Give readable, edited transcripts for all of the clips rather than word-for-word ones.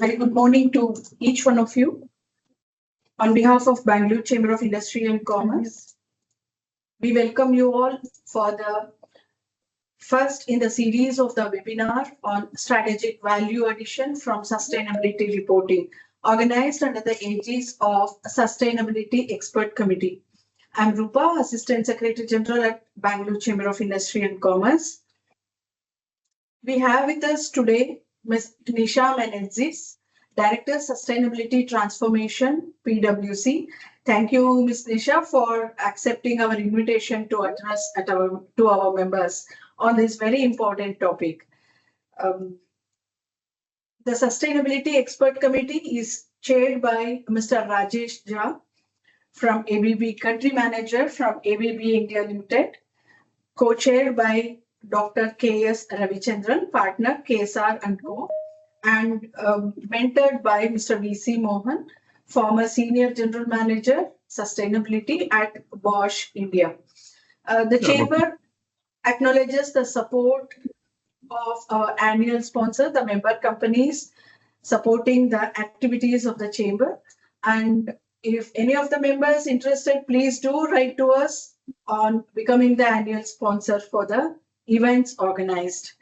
Very good morning to each one of you. On behalf of Bangalore Chamber of Industry and Commerce, we welcome you all for the first in the series of the webinar on strategic value addition from sustainability reporting, organized under the aegis of Sustainability Expert Committee. I'm Rupa, Assistant Secretary General at Bangalore Chamber of Industry and Commerce. We have with us today Ms. Nisha Menezes, Director Sustainability Transformation, PwC. Thank you, Ms. Nisha, for accepting our invitation to address to our members on this very important topic. The Sustainability Expert Committee is chaired by Mr. Rajesh Jha from ABB, Country Manager from ABB India Limited, co-chaired by Dr. K.S. Ravichandran, Partner, KSR & Co., and mentored by Mr. V.C. Mohan, former Senior General Manager, Sustainability at Bosch, India. The Chamber acknowledges the support of our annual sponsor, the member companies, supporting the activities of the Chamber. And if any of the members interested, please do write to us on becoming the annual sponsor for the events organized.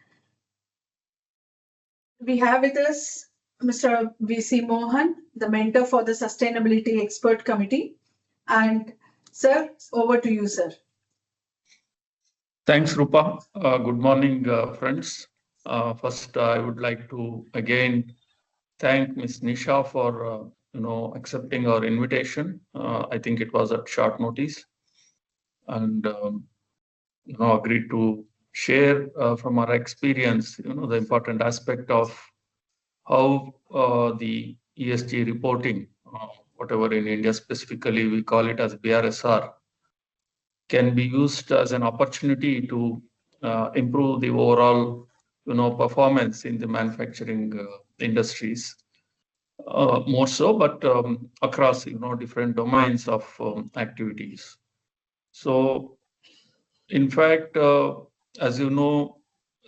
We have with us Mr. V.C. Mohan, the mentor for the Sustainability Expert Committee. And sir, over to you, sir. Thanks, Rupa. Good morning, friends. First, I would like to again thank Ms. Nisha for accepting our invitation. I think it was at short notice, and agreed to share from our experience, the important aspect of how the ESG reporting, whatever in India specifically we call it as BRSR, can be used as an opportunity to improve the overall, performance in the manufacturing industries. More so, but across, different domains of activities. So, in fact, as you know,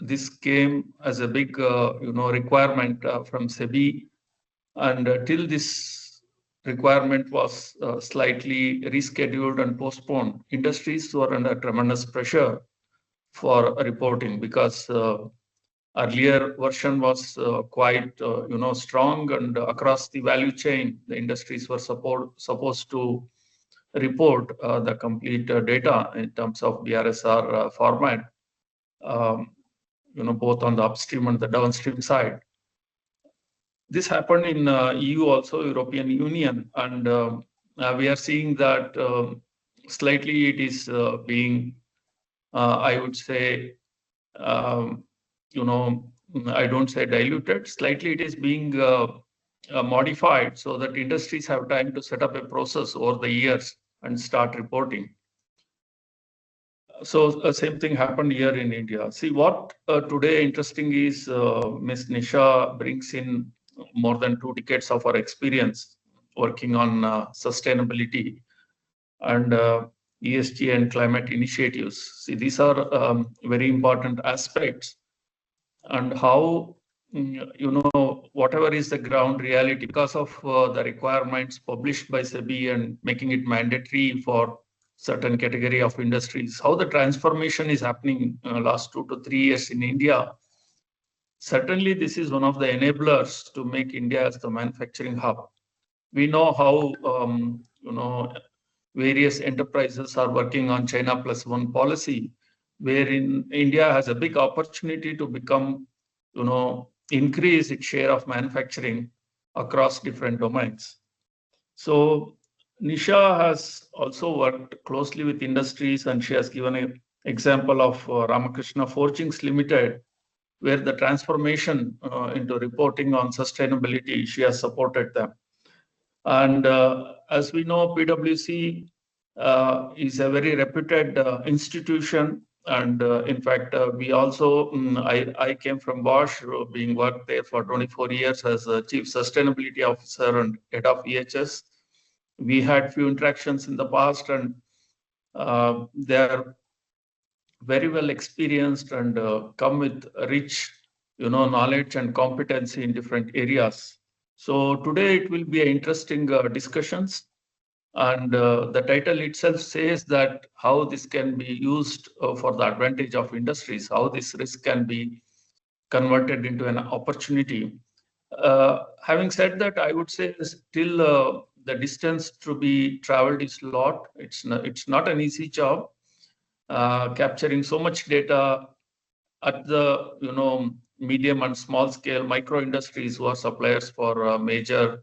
this came as a big, requirement from SEBI, and till this requirement was slightly rescheduled and postponed, industries were under tremendous pressure for reporting because earlier version was quite, strong, and across the value chain, the industries were supposed to report the complete data in terms of BRSR format, both on the upstream and the downstream side. This happened in EU also, European Union, and we are seeing that slightly it is being, I would say, I don't say diluted, slightly it is being modified so that industries have time to set up a process over the years and start reporting. So the same thing happened here in India. See, what today interesting is Ms. Nisha brings in more than 2 decades of her experience working on sustainability and ESG and climate initiatives. See, these are very important aspects, and how, whatever is the ground reality because of the requirements published by SEBI and making it mandatory for certain category of industries, how the transformation is happening last 2 to 3 years in India. Certainly, this is one of the enablers to make India as the manufacturing hub. We know how, various enterprises are working on China Plus One policy, wherein India has a big opportunity to become, increase its share of manufacturing across different domains. So Nisha has also worked closely with industries, and she has given an example of Ramakrishna Forgings Limited, where the transformation into reporting on sustainability, she has supported them. And as we know, PwC is a very reputed institution. And in fact, we also, I came from Bosch, being worked there for 24 years as a Chief Sustainability Officer and Head of EHS. We had few interactions in the past, and they're very well experienced and come with rich, knowledge and competency in different areas. So today it will be an interesting discussions, and the title itself says that how this can be used for the advantage of industries, how this risk can be converted into an opportunity. Having said that, I would say still the distance to be traveled is a lot. It's not an easy job. Capturing so much data at the medium and small scale micro industries who are suppliers for major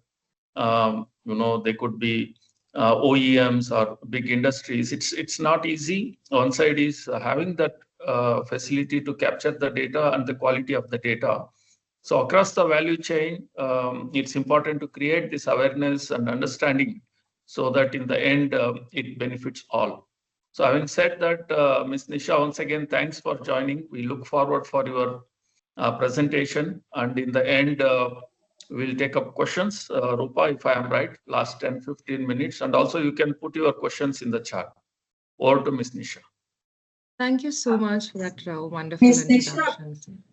they could be OEMs or big industries. It's not easy. One side is having that facility to capture the data and the quality of the data. So across the value chain, it's important to create this awareness and understanding so that in the end, it benefits all. So having said that, Ms. Nisha, once again, thanks for joining. We look forward for your presentation. And in the end, we'll take up questions. Rupa, if I am right, last 10, 15 minutes. And also you can put your questions in the chat. Over to Ms. Nisha. Thank you so much for that wonderful Ms. Nisha. introduction.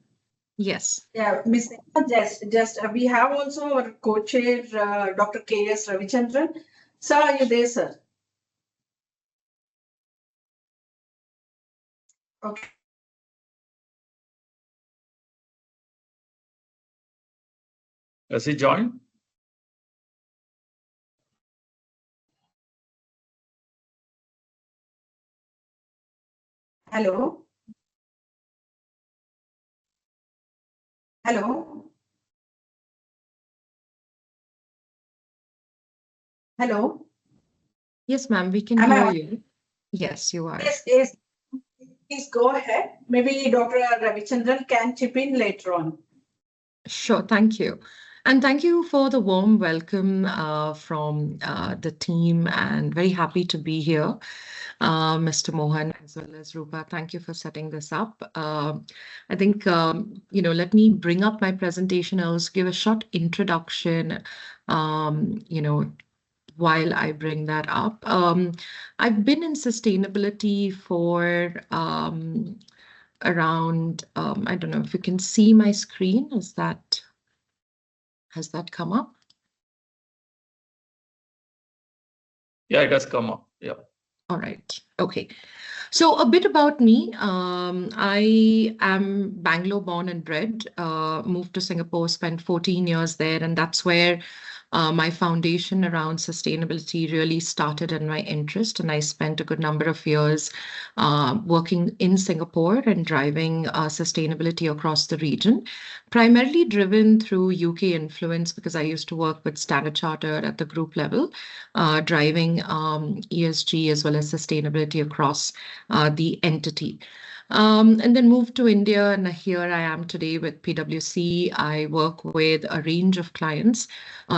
Yes. Yeah, Ms. Nisha, just we have also our co-chair, Dr. K.S. Ravichandran. Sir, are you there, sir? Okay. Has he joined? Hello. Hello. Hello. Yes, ma'am, we can Am I hear on? you. Yes, you are. Yes, yes. Please go ahead. Maybe Dr. Ravichandran can chip in later on. Sure, thank you. And thank you for the warm welcome from the team, and very happy to be here. Mr. Mohan as well as Rupa, thank you for setting this up. I think, let me bring up my presentation. I'll also give a short introduction, while I bring that up. I've been in sustainability for around, I don't know if you can see my screen. Has that come up? Yeah, it has come up. Yeah. All right. Okay. So a bit about me. I am Bangalore born and bred, moved to Singapore, spent 14 years there, and that's where my foundation around sustainability really started and my interest. And I spent a good number of years working in Singapore and driving sustainability across the region, primarily driven through UK influence because I used to work with Standard Chartered at the group level, driving ESG as well as sustainability across the entity. And then moved to India, and here I am today with PwC. I work with a range of clients,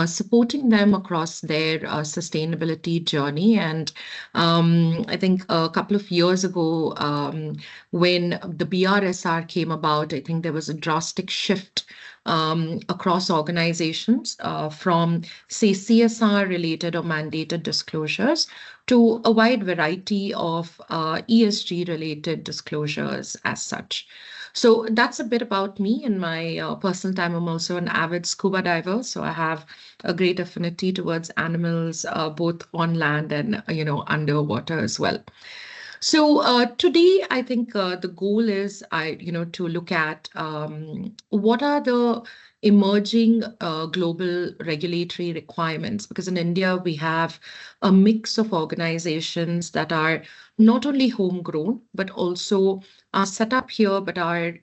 supporting them across their sustainability journey. And I think a couple of years ago, when the BRSR came about, I think there was a drastic shift across organizations from, say, CSR-related or mandated disclosures to a wide variety of ESG-related disclosures as such. So that's a bit about me. In my personal time, I'm also an avid scuba diver, so I have a great affinity towards animals, both on land and underwater as well. So today, I think the goal is to look at what are the emerging global regulatory requirements, because in India we have a mix of organizations that are not only homegrown but also are set up here, but are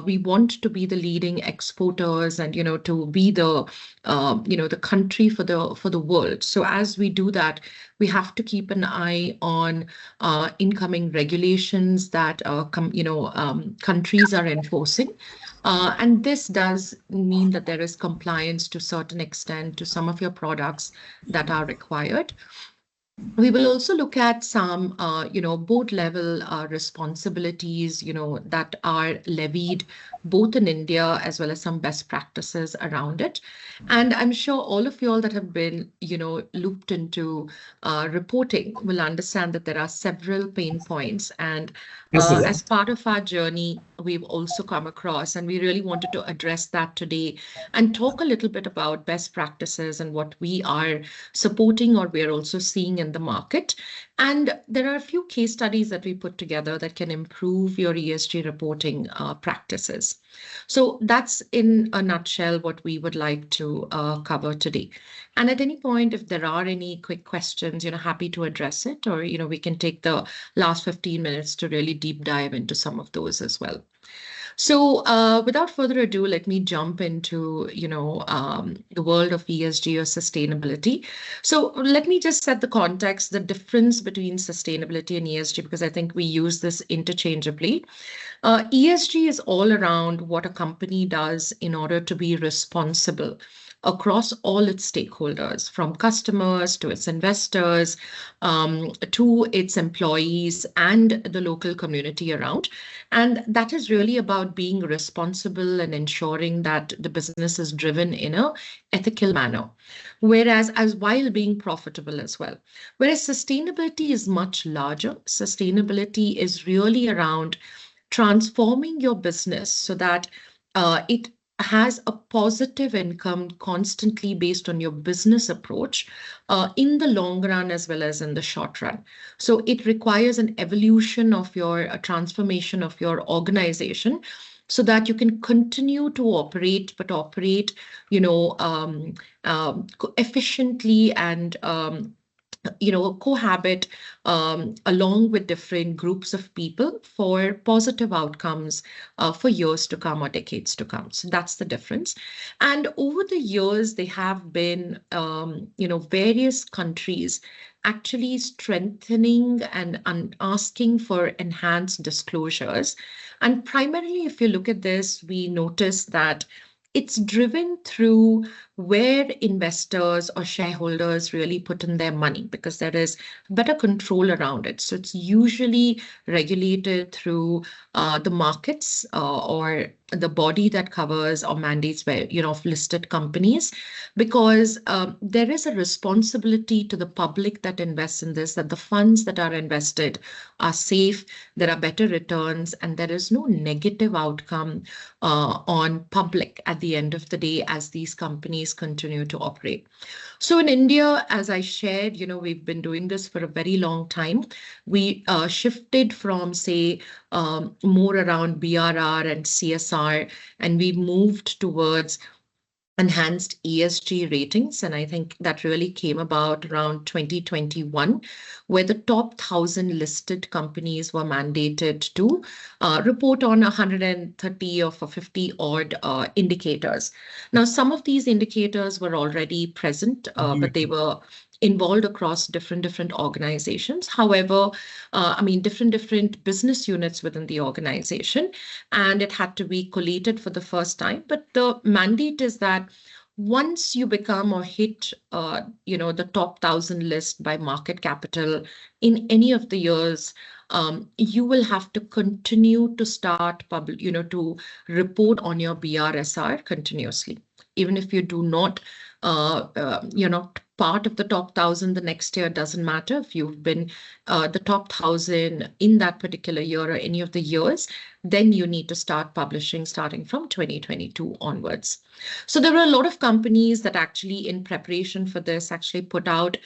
we want to be the leading exporters and to be the the country for the world. So as we do that, we have to keep an eye on incoming regulations that countries are enforcing. And this does mean that there is compliance to a certain extent to some of your products that are required. We will also look at some, board level responsibilities, that are levied both in India as well as some best practices around it. And I'm sure all of you all that have been, looped into reporting will understand that there are several pain points. And As part of our journey, we've also come across, and we really wanted to address that today and talk a little bit about best practices and what we are supporting or we're also seeing in the market. And there are a few case studies that we put together that can improve your ESG reporting practices. So that's in a nutshell what we would like to cover today. And at any point, if there are any quick questions, happy to address it, or, we can take the last 15 minutes to really deep dive into some of those as well. So without further ado, let me jump into, the world of ESG or sustainability. So let me just set the context, the difference between sustainability and ESG, because I think we use this interchangeably. ESG is all around what a company does in order to be responsible across all its stakeholders, from customers to its investors, to its employees and the local community around. And that is really about being responsible and ensuring that the business is driven in an ethical manner, whereas as while being profitable as well. Whereas sustainability is much larger. Sustainability is really around transforming your business so that it has a positive income constantly based on your business approach in the long run as well as in the short run. So it requires an evolution of a transformation of your organization so that you can continue to operate, but operate, efficiently and cohabit along with different groups of people for positive outcomes for years to come or decades to come. So that's the difference. And over the years, there have been, various countries actually strengthening and asking for enhanced disclosures. And primarily, if you look at this, we notice that it's driven through where investors or shareholders really put in their money, because there is better control around it. So it's usually regulated through the markets or the body that covers or mandates where, of listed companies, because there is a responsibility to the public that invests in this, that the funds that are invested are safe, there are better returns, and there is no negative outcome on public at the end of the day as these companies continue to operate. So in India, as I shared, we've been doing this for a very long time. We shifted from, say, more around BRR and CSR, and we moved towards enhanced ESG ratings. And I think that really came about around 2021, where the top 1,000 listed companies were mandated to report on 130 or 50 odd indicators. Now, some of these indicators were already present, but they were involved across different organizations. However, different business units within the organization, and it had to be collated for the first time. But the mandate is that once you become or hit, the top 1,000 list by market capital in any of the years, you will have to continue to start to report on your BRSR continuously. Even if you do not, part of the top 1,000 the next year, doesn't matter if you've been the top 1,000 in that particular year or any of the years, then you need to start publishing starting from 2022 onwards. So there were a lot of companies that actually in preparation for this actually put out,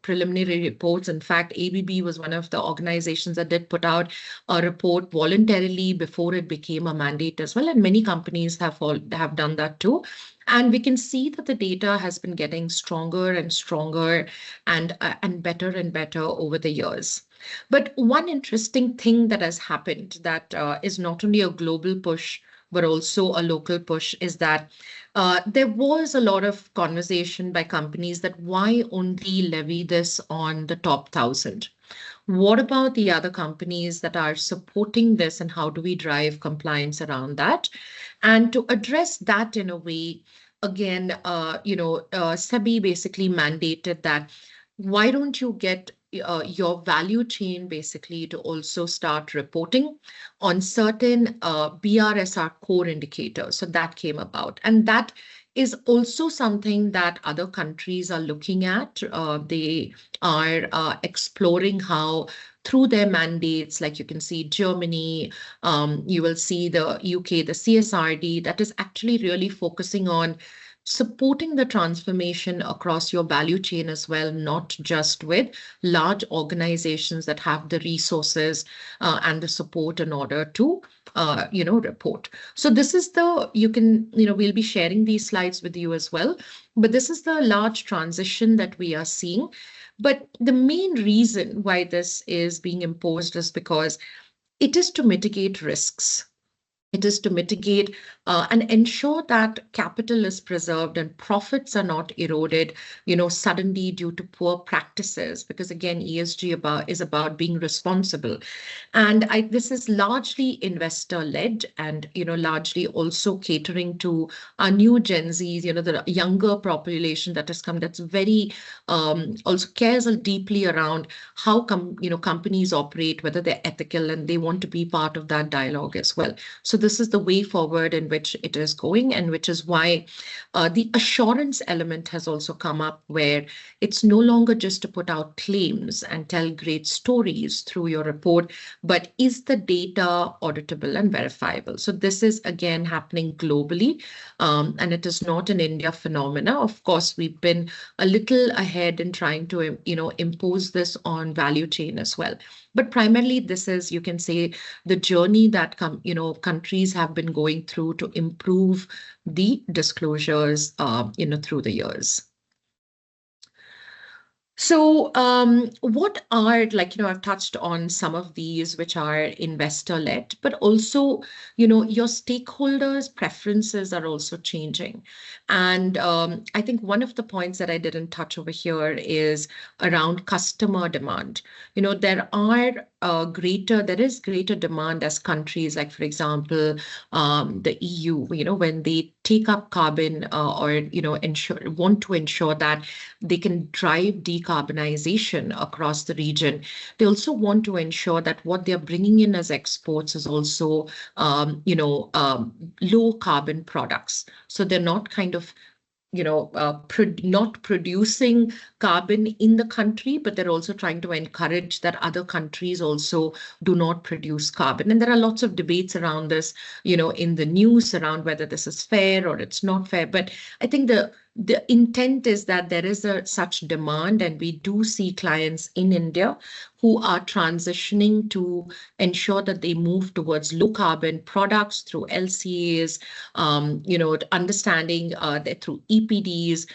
preliminary reports. In fact, ABB was one of the organizations that did put out a report voluntarily before it became a mandate as well. And many companies have done that too. And we can see that the data has been getting stronger and stronger and better and better over the years. But one interesting thing that has happened that is not only a global push, but also a local push, is that there was a lot of conversation by companies that why only levy this on the top 1,000? What about the other companies that are supporting this, and how do we drive compliance around that? And to address that in a way, again, SEBI basically mandated that why don't you get your value chain basically to also start reporting on certain BRSR core indicators. So that came about, and that is also something that other countries are looking at. They are exploring how through their mandates, like you can see Germany, you will see the UK, the CSRD, that is actually really focusing on supporting the transformation across your value chain as well, not just with large organizations that have the resources and the support in order to report. So this is we'll be sharing these slides with you as well, but this is the large transition that we are seeing. But the main reason why this is being imposed is because it is to mitigate risks. It is to mitigate and ensure that capital is preserved and profits are not eroded, suddenly due to poor practices. Because again, ESG is about being responsible, and this is largely investor-led and largely also catering to our new Gen Zs, the younger population that has come. That's very also cares deeply around how companies operate, whether they're ethical, and they want to be part of that dialogue as well. So this is the way forward in which it is going, and which is why the assurance element has also come up, where it's no longer just to put out claims and tell great stories through your report, but is the data auditable and verifiable? So this is again happening globally, and it is not an India phenomena. Of course, we've been a little ahead in trying to impose this on value chain as well. But primarily, this is, you can say, the journey that countries have been going through to improve the disclosures, through the years. So what are, I've touched on some of these which are investor-led, but also, your stakeholders' preferences are also changing. And I think one of the points that I didn't touch over here is around customer demand. There is greater demand as countries, like, for example, the EU, when they take up carbon or, want to ensure that they can drive decarbonization across the region. They also want to ensure that what they're bringing in as exports is also, low carbon products. So they're not kind of not producing carbon in the country, but they're also trying to encourage that other countries also do not produce carbon. And there are lots of debates around this, in the news around whether this is fair or it's not fair. But I think the intent is that there is such demand, and we do see clients in India who are transitioning to ensure that they move towards low carbon products through LCAs, understanding that through EPDs,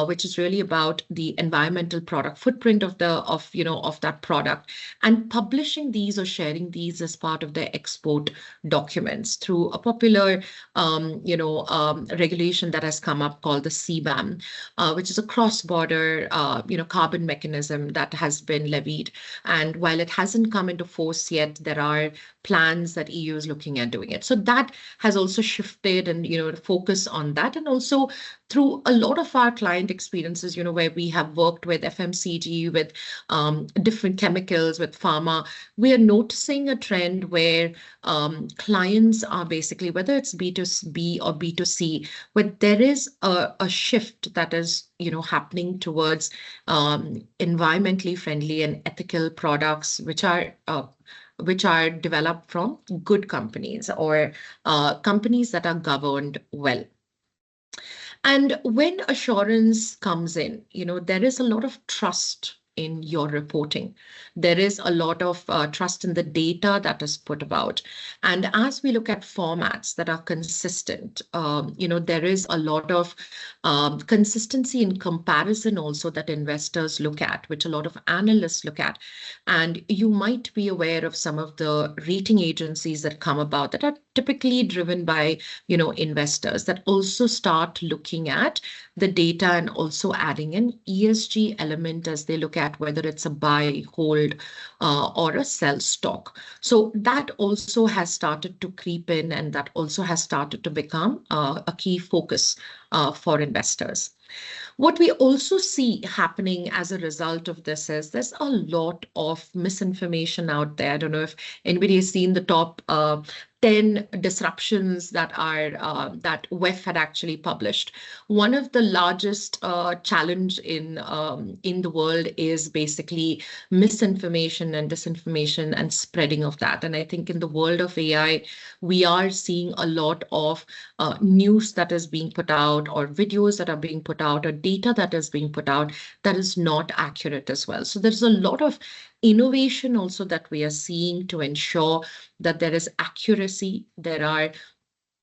which is really about the environmental product footprint of that product, and publishing these or sharing these as part of their export documents through a popular, regulation that has come up called the CBAM, which is a cross-border, carbon mechanism that has been levied. And while it hasn't come into force yet, there are plans that EU is looking at doing it. So that has also shifted, and focus on that. And also through a lot of our client experiences, where we have worked with FMCG, with different chemicals, with pharma, we are noticing a trend where clients are basically, whether it's B2B or B2C, but there is a shift that is happening towards environmentally friendly and ethical products, which are developed from good companies, or companies that are governed well. And when assurance comes in, there is a lot of trust in your reporting. There is a lot of trust in the data that is put about. And as we look at formats that are consistent, there is a lot of consistency in comparison also that investors look at, which a lot of analysts look at. And you might be aware of some of the rating agencies that come about that are typically driven by, investors, that also start looking at the data and also adding an ESG element as they look at whether it's a buy, hold, or a sell stock. So that also has started to creep in, and that also has started to become a key focus for investors. What we also see happening as a result of this is there's a lot of misinformation out there. I don't know if anybody has seen the top 10 disruptions that are that WEF had actually published. One of the largest challenge in the world is basically misinformation and disinformation and spreading of that. And I think in the world of AI, we are seeing a lot of news that is being put out, or videos that are being put out, or data that is being put out that is not accurate as well. So there's a lot of innovation also that we are seeing to ensure that there is accuracy. There are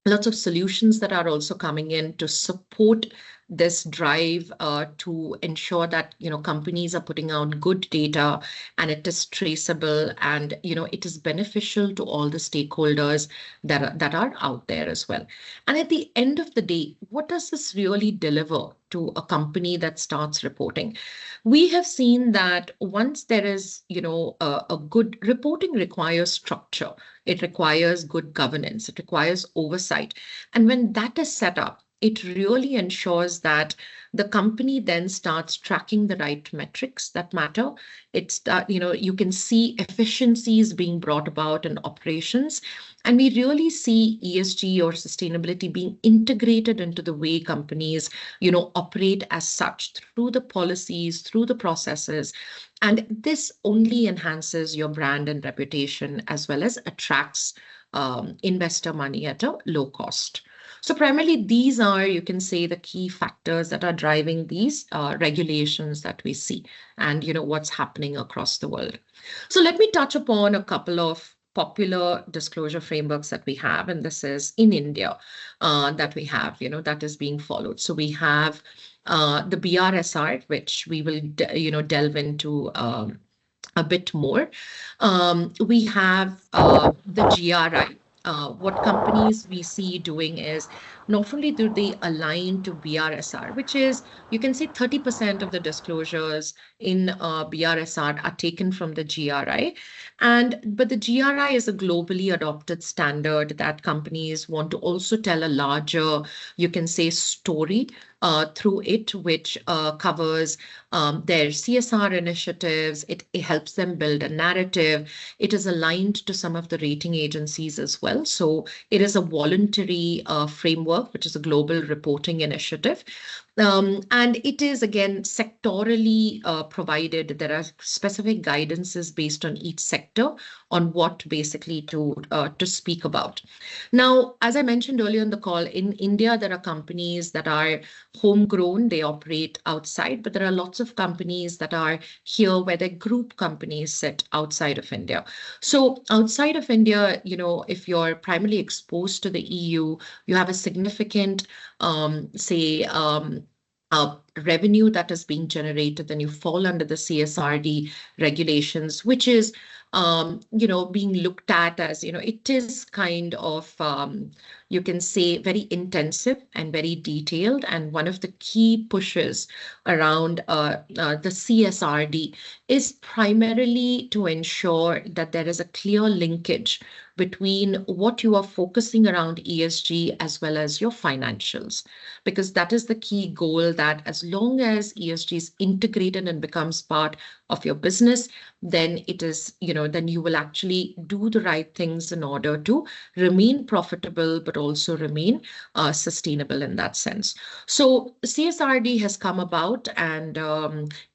lots of solutions that are also coming in to support this drive to ensure that companies are putting out good data and it is traceable, and it is beneficial to all the stakeholders that are out there as well. And at the end of the day, what does this really deliver to a company that starts reporting? We have seen that once there is a good reporting requires structure, it requires good governance, it requires oversight, and when that is set up, it really ensures that the company then starts tracking the right metrics that matter. You can see efficiencies being brought about in operations, and we really see ESG or sustainability being integrated into the way companies, operate as such, through the policies, through the processes. And this only enhances your brand and reputation, as well as attracts investor money at a low cost. So primarily, these are, you can say, the key factors that are driving these regulations that we see, and what's happening across the world. So let me touch upon a couple of popular disclosure frameworks that we have, and this is in India that we have, that is being followed. So we have the BRSR, which we will, delve into a bit more. We have the GRI. What companies we see doing is not only do they align to BRSR, which is, you can say 30% of the disclosures in BRSR are taken from the GRI. But the GRI is a globally adopted standard that companies want to also tell a larger, you can say, story through it, which covers their CSR initiatives. It helps them build a narrative. It is aligned to some of the rating agencies as well. So it is a voluntary framework, which is a global reporting initiative. And it is, again, sectorally provided. There are specific guidances based on each sector on what basically to speak about. Now, as I mentioned earlier in the call, in India, there are companies that are homegrown. They operate outside, but there are lots of companies that are here where their group companies sit outside of India. So outside of India, if you're primarily exposed to the EU, you have a significant, revenue that is being generated, then you fall under the CSRD regulations, which is, being looked at as, it is kind of, you can say, very intensive and very detailed. And one of the key pushes around the CSRD is primarily to ensure that there is a clear linkage between what you are focusing around ESG as well as your financials, because that is the key goal, that as long as ESG is integrated and becomes part of your business, then it is, then you will actually do the right things in order to remain profitable, but also remain sustainable in that sense. So CSRD has come about, and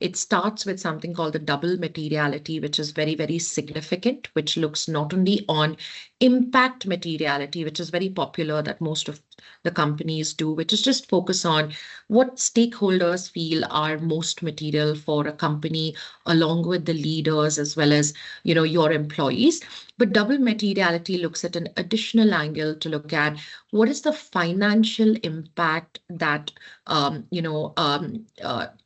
it starts with something called the double materiality, which is very, very significant, which looks not only on impact materiality, which is very popular that most of the companies do, which is just focus on what stakeholders feel are most material for a company, along with the leaders as well as, your employees. But double materiality looks at an additional angle to look at what is the financial impact that,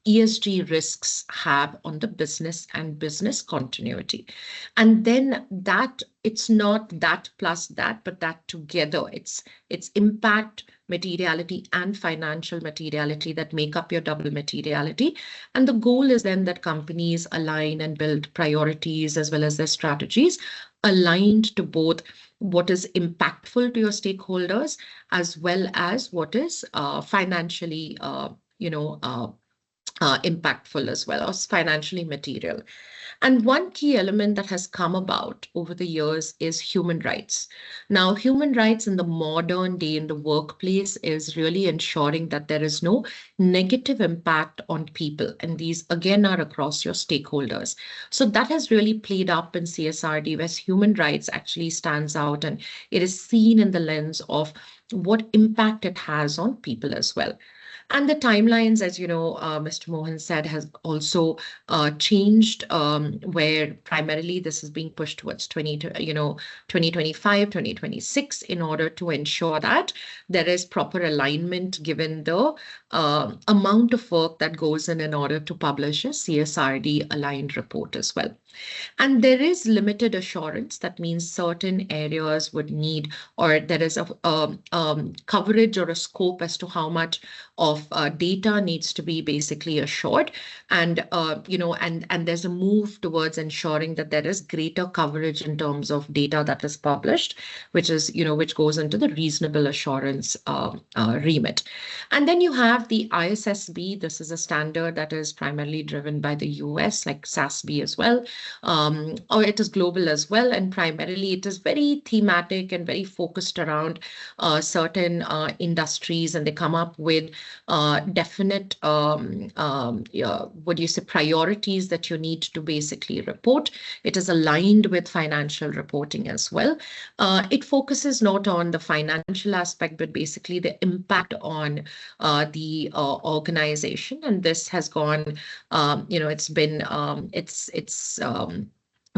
ESG risks have on the business and business continuity. And then that, it's not that plus that, but that together, it's impact materiality and financial materiality that make up your double materiality. And the goal is then that companies align and build priorities as well as their strategies aligned to both what is impactful to your stakeholders as well as what is financially, impactful as well, or financially material. And one key element that has come about over the years is human rights. Now, human rights in the modern day in the workplace is really ensuring that there is no negative impact on people. And these, again, are across your stakeholders. So that has really played up in CSRD, where human rights actually stands out, and it is seen in the lens of what impact it has on people as well. And the timelines, as you know, Mr. Mohan said, has also changed, where primarily this is being pushed towards 2025, 2026, in order to ensure that there is proper alignment given the amount of work that goes in order to publish a CSRD aligned report as well. And there is limited assurance. That means certain areas would need, or there is a coverage or a scope as to how much of data needs to be basically assured. And, and there's a move towards ensuring that there is greater coverage in terms of data that is published, which is, which goes into the reasonable assurance remit. And then you have the ISSB. This is a standard that is primarily driven by the US, like SASB as well. Or it is global as well, and primarily it is very thematic and very focused around certain industries, and they come up with definite priorities that you need to basically report. It is aligned with financial reporting as well. It focuses not on the financial aspect, but basically the impact on the organization, and this has gone, it's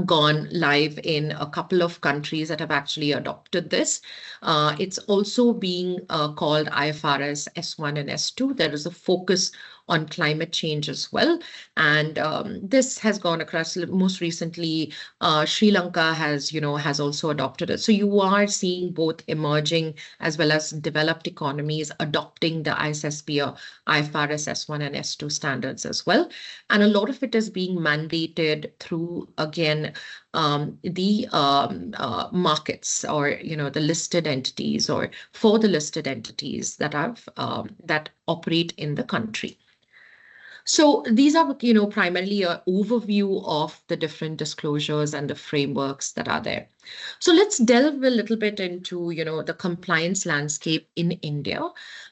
gone live in a couple of countries that have actually adopted this. It's also being called IFRS S1 and S2. There is a focus on climate change as well. And this has gone across. Most recently, Sri Lanka has also adopted it. So you are seeing both emerging as well as developed economies adopting the ISSB or IFRS S1 and S2 standards as well. And a lot of it is being mandated through, again, the markets, or the listed entities, or for the listed entities that have that operate in the country. So these are, primarily an overview of the different disclosures and the frameworks that are there. So let's delve a little bit into, the compliance landscape in India.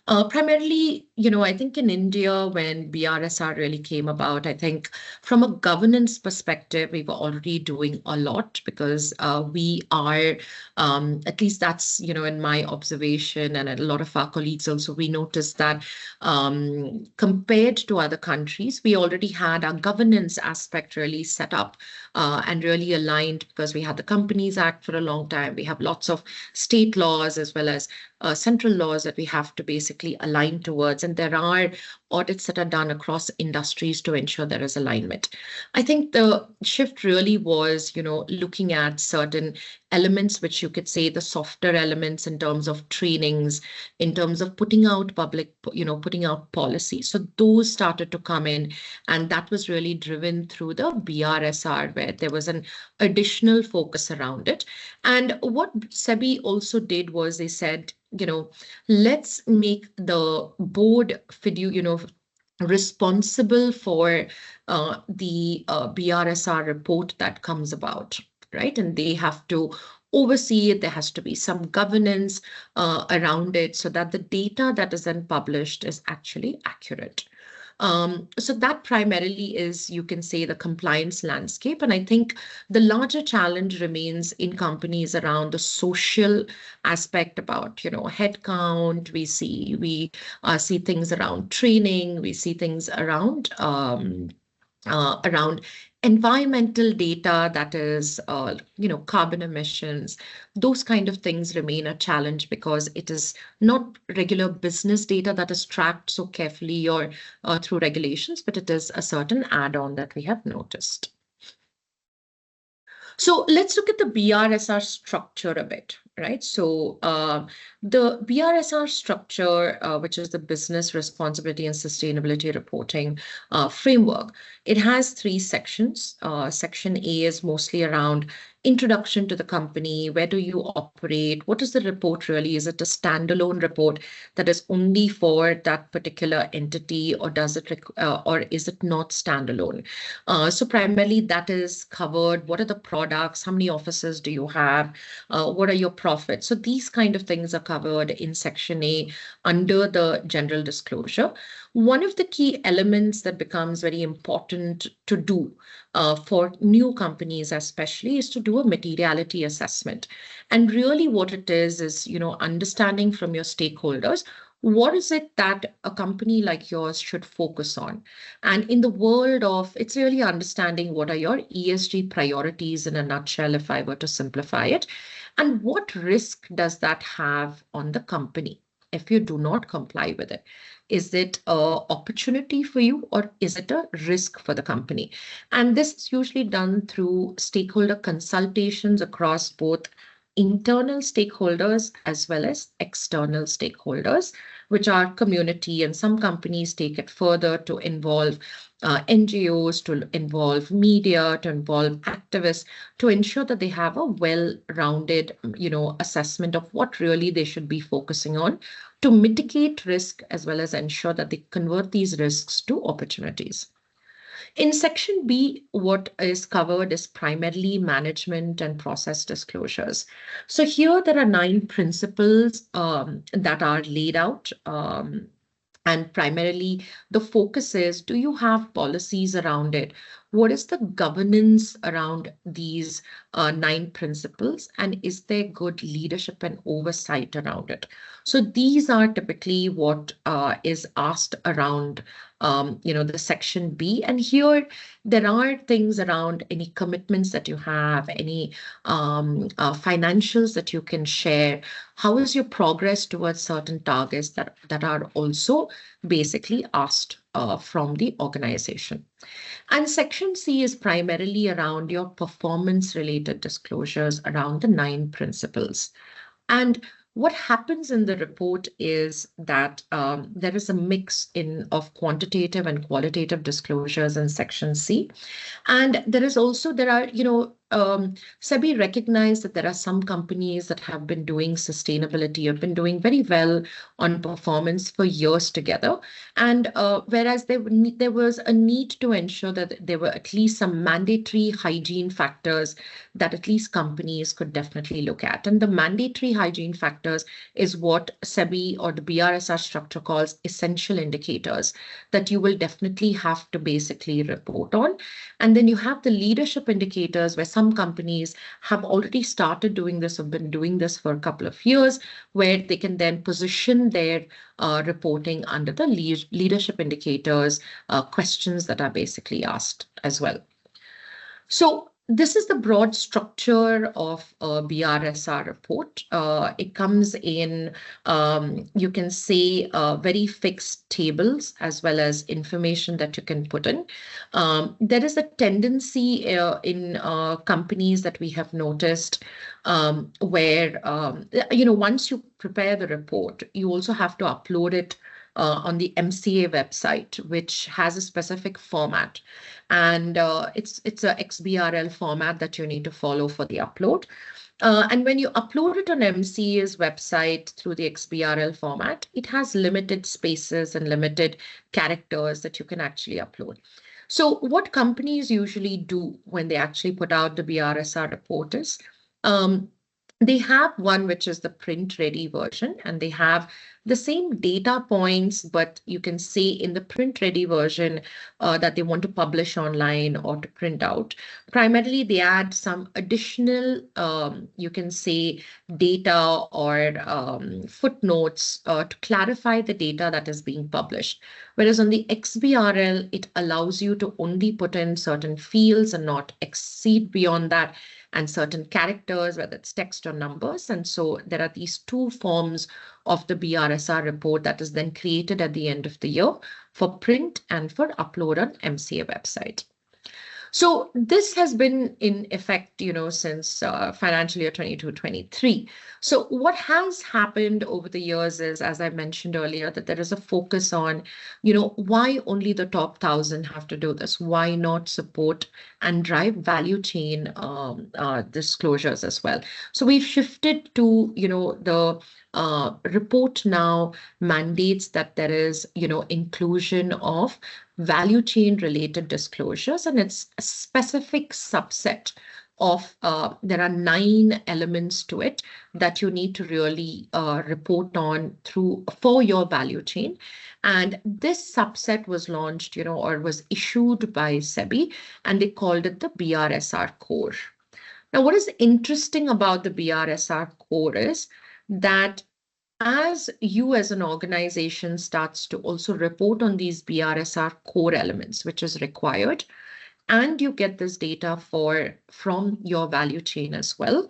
Primarily, I think in India, when BRSR really came about, I think from a governance perspective, we were already doing a lot, because we are, at least that's, in my observation, and a lot of our colleagues also, we noticed that compared to other countries, we already had our governance aspect really set up and really aligned, because we had the Companies Act for a long time. We have lots of state laws as well as central laws that we have to basically align towards. And there are audits that are done across industries to ensure there is alignment. I think the shift really was, looking at certain elements, which you could say the softer elements in terms of trainings, in terms of putting out putting out policy. So those started to come in, and that was really driven through the BRSR, where there was an additional focus around it. And what SEBI also did was they said, let's make the board responsible for the BRSR report that comes about, right? And they have to oversee it. There has to be some governance around it, so that the data that is then published is actually accurate. So that primarily is, you can say, the compliance landscape. And I think the larger challenge remains in companies around the social aspect about, headcount. We see things around training. We see things around environmental data, that is, carbon emissions. Those kind of things remain a challenge, because it is not regular business data that is tracked so carefully or through regulations, but it is a certain add-on that we have noticed. So let's look at the BRSR structure a bit. right? So the BRSR structure, which is the Business Responsibility and Sustainability Reporting framework, it has 3 sections. Section A is mostly around introduction to the company. Where do you operate? What is the report really? Is it a standalone report that is only for that particular entity, or does it or is it not standalone? So primarily that is covered. What are the products? How many offices do you have? What are your profits? So these kind of things are covered in Section A under the general disclosure. One of the key elements that becomes very important to do for new companies especially is to do a materiality assessment. And really what it is, understanding from your stakeholders, what is it that a company like yours should focus on? And in the world of, it's really understanding what are your ESG priorities in a nutshell, if I were to simplify it, and what risk does that have on the company if you do not comply with it? Is it an opportunity for you, or is it a risk for the company? And this is usually done through stakeholder consultations across both internal stakeholders as well as external stakeholders, which are community, and some companies take it further to involve NGOs, to involve media, to involve activists, to ensure that they have a well-rounded, assessment of what really they should be focusing on to mitigate risk, as well as ensure that they convert these risks to opportunities. In Section B, what is covered is primarily management and process disclosures. So here there are 9 principles that are laid out. And primarily the focus is, do you have policies around it? What is the governance around these 9 principles? And is there good leadership and oversight around it? So these are typically what is asked around the Section B. And here there are things around any commitments that you have, any financials that you can share. How is your progress towards certain targets that are also basically asked from the organization? And Section C is primarily around your performance-related disclosures around the 9 principles. And what happens in the report is that there is a mix of quantitative and qualitative disclosures in Section C. And SEBI recognized that there are some companies that have been doing sustainability, have been doing very well on performance for years together. And whereas there was a need to ensure that there were at least some mandatory hygiene factors that at least companies could definitely look at. And the mandatory hygiene factors is what SEBI or the BRSR structure calls essential indicators that you will definitely have to basically report on. And then you have the leadership indicators, where some companies have already started doing this, have been doing this for a couple of years, where they can then position their reporting under the leadership indicators, questions that are basically asked as well. So this is the broad structure of a BRSR report. It comes in, you can say, very fixed tables as well as information that you can put in. There is a tendency in companies that we have noticed where, once you prepare the report, you also have to upload it on the MCA website, which has a specific format. And it's a XBRL format that you need to follow for the upload. And when you upload it on MCA's website through the XBRL format, it has limited spaces and limited characters that you can actually upload. So what companies usually do when they actually put out the BRSR report is, they have one which is the print-ready version, and they have the same data points, but you can say in the print-ready version that they want to publish online or to print out. Primarily, they add some additional, you can say, data or footnotes to clarify the data that is being published. Whereas on the XBRL, it allows you to only put in certain fields and not exceed beyond that, and certain characters, whether it's text or numbers. And so there are these 2 forms of the BRSR report that is then created at the end of the year for print and for upload on MCA website. So this has been in effect, since financial year 22-23. So what has happened over the years is, as I mentioned earlier, that there is a focus on, why only the top 1,000 have to do this? Why not support and drive value chain disclosures as well? So we've shifted to, the report now mandates that there is, inclusion of value chain related disclosures, and it's a specific subset of there are 9 elements to it that you need to really report on for your value chain. And this subset was launched, or was issued by SEBI, and they called it the BRSR core. Now, what is interesting about the BRSR core is that as you as an organization starts to also report on these BRSR core elements, which is required, and you get this data from your value chain as well,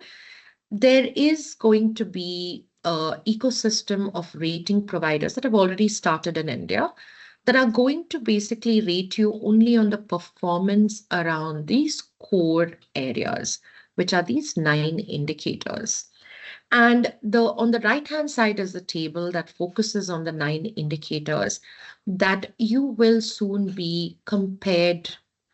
there is going to be an ecosystem of rating providers that have already started in India that are going to basically rate you only on the performance around these core areas, which are these 9 indicators. And on the right-hand side is the table that focuses on the 9 indicators that you will soon be compared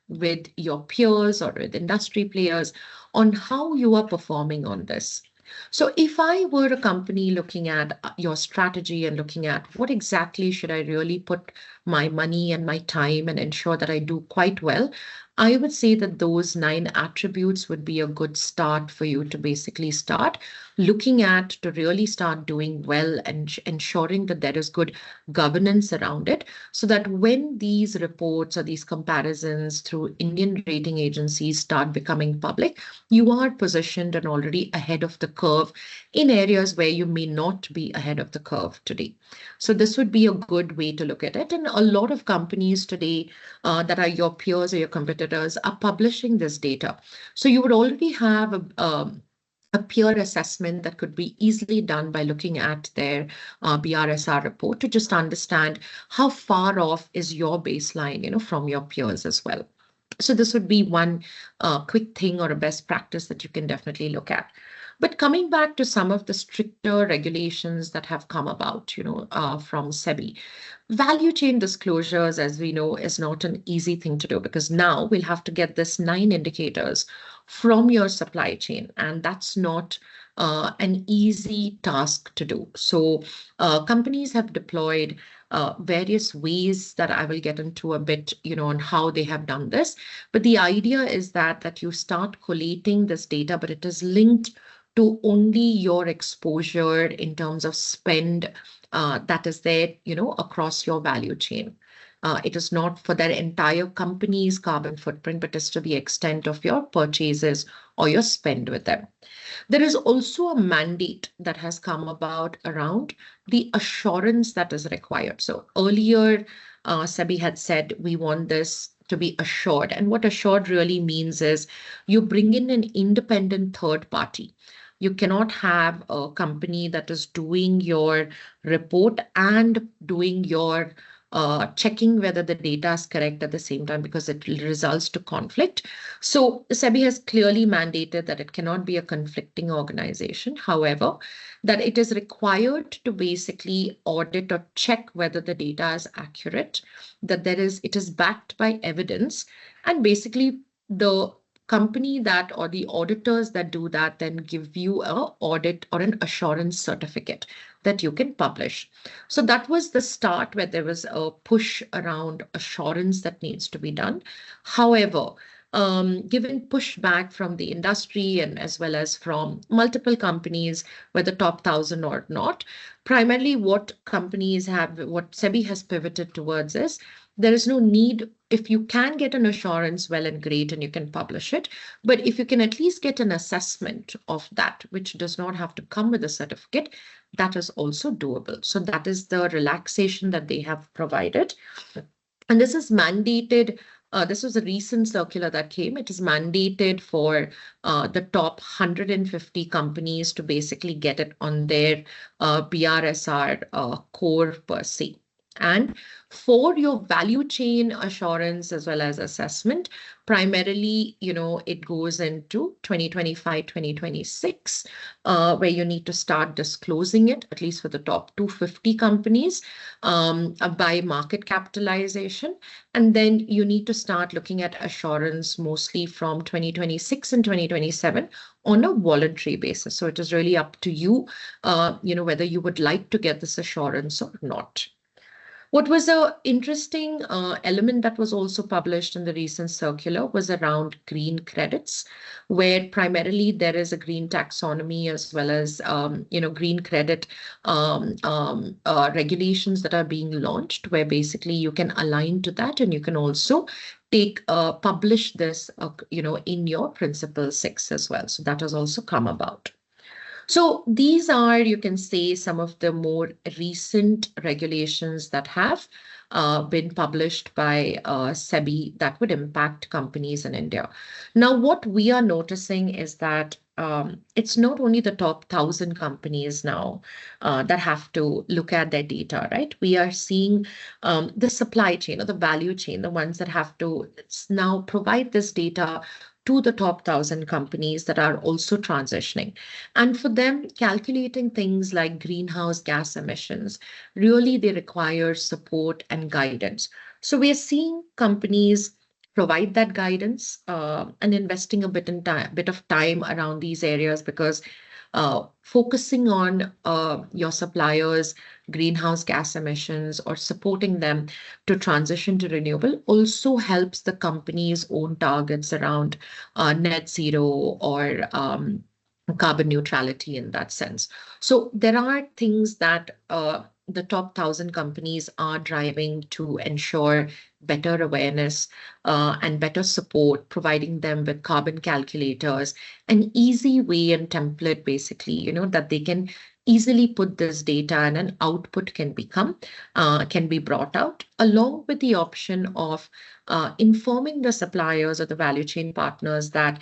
with your peers or with industry players on how you are performing on this. So if I were a company looking at your strategy and looking at what exactly should I really put my money and my time and ensure that I do quite well, I would say that those 9 attributes would be a good start for you to basically start looking at, to really start doing well and ensuring that there is good governance around it, so that when these reports or these comparisons through Indian rating agencies start becoming public, you are positioned and already ahead of the curve in areas where you may not be ahead of the curve today. So this would be a good way to look at it. And a lot of companies today that are your peers or your competitors are publishing this data. So you would already have a peer assessment that could be easily done by looking at their BRSR report to just understand how far off is your baseline, from your peers as well. So this would be one quick thing or a best practice that you can definitely look at. But coming back to some of the stricter regulations that have come about, from SEBI, value chain disclosures, as we know, is not an easy thing to do, because now we'll have to get this 9 indicators from your supply chain, and that's not an easy task to do. So companies have deployed various ways that I will get into a bit, on how they have done this. But the idea is that you start collating this data, but it is linked to only your exposure in terms of spend that is there, across your value chain. It is not for their entire company's carbon footprint, but it's to the extent of your purchases or your spend with them. There is also a mandate that has come about around the assurance that is required. So earlier, SEBI had said, we want this to be assured. And what assured really means is you bring in an independent third party. You cannot have a company that is doing your report and doing your checking whether the data is correct at the same time, because it results to conflict. So SEBI has clearly mandated that it cannot be a conflicting organization. However, that it is required to basically audit or check whether the data is accurate, that it is backed by evidence, and basically the company that, or the auditors that do that, then give you an audit or an assurance certificate that you can publish. So that was the start, where there was a push around assurance that needs to be done. However, given pushback from the industry and as well as from multiple companies, whether top 1,000 or not, primarily what SEBI has pivoted towards is there is no need. If you can get an assurance, well and great, and you can publish it. But if you can at least get an assessment of that, which does not have to come with a certificate, that is also doable. So that is the relaxation that they have provided. And this is mandated. This was a recent circular that came. It is mandated for the top 150 companies to basically get it on their BRSR core per se. And for your value chain assurance as well as assessment, primarily, it goes into 2025, 2026, where you need to start disclosing it, at least for the top 250 companies, by market capitalization. And then you need to start looking at assurance mostly from 2026 and 2027 on a voluntary basis. So it is really up to you, whether you would like to get this assurance or not. What was an interesting element that was also published in the recent circular was around green credits, where primarily there is a green taxonomy as well as, green credit regulations that are being launched, where basically you can align to that and you can also publish this, in your Principle 6 as well. So that has also come about. So these are, you can say, some of the more recent regulations that have been published by SEBI that would impact companies in India. Now, what we are noticing is that it's not only the top 1,000 companies now that have to look at their data, right? We are seeing the supply chain or the value chain, the ones that have to now provide this data to the top 1,000 companies that are also transitioning. And for them, calculating things like greenhouse gas emissions, really they require support and guidance. So we are seeing companies provide that guidance and investing a bit of time around these areas, because focusing on your suppliers' greenhouse gas emissions or supporting them to transition to renewable also helps the company's own targets around net zero or carbon neutrality in that sense. So there are things that the top 1,000 companies are driving to ensure better awareness and better support, providing them with carbon calculators, an easy way and template, basically, that they can easily put this data and an output can be brought out, along with the option of informing the suppliers or the value chain partners that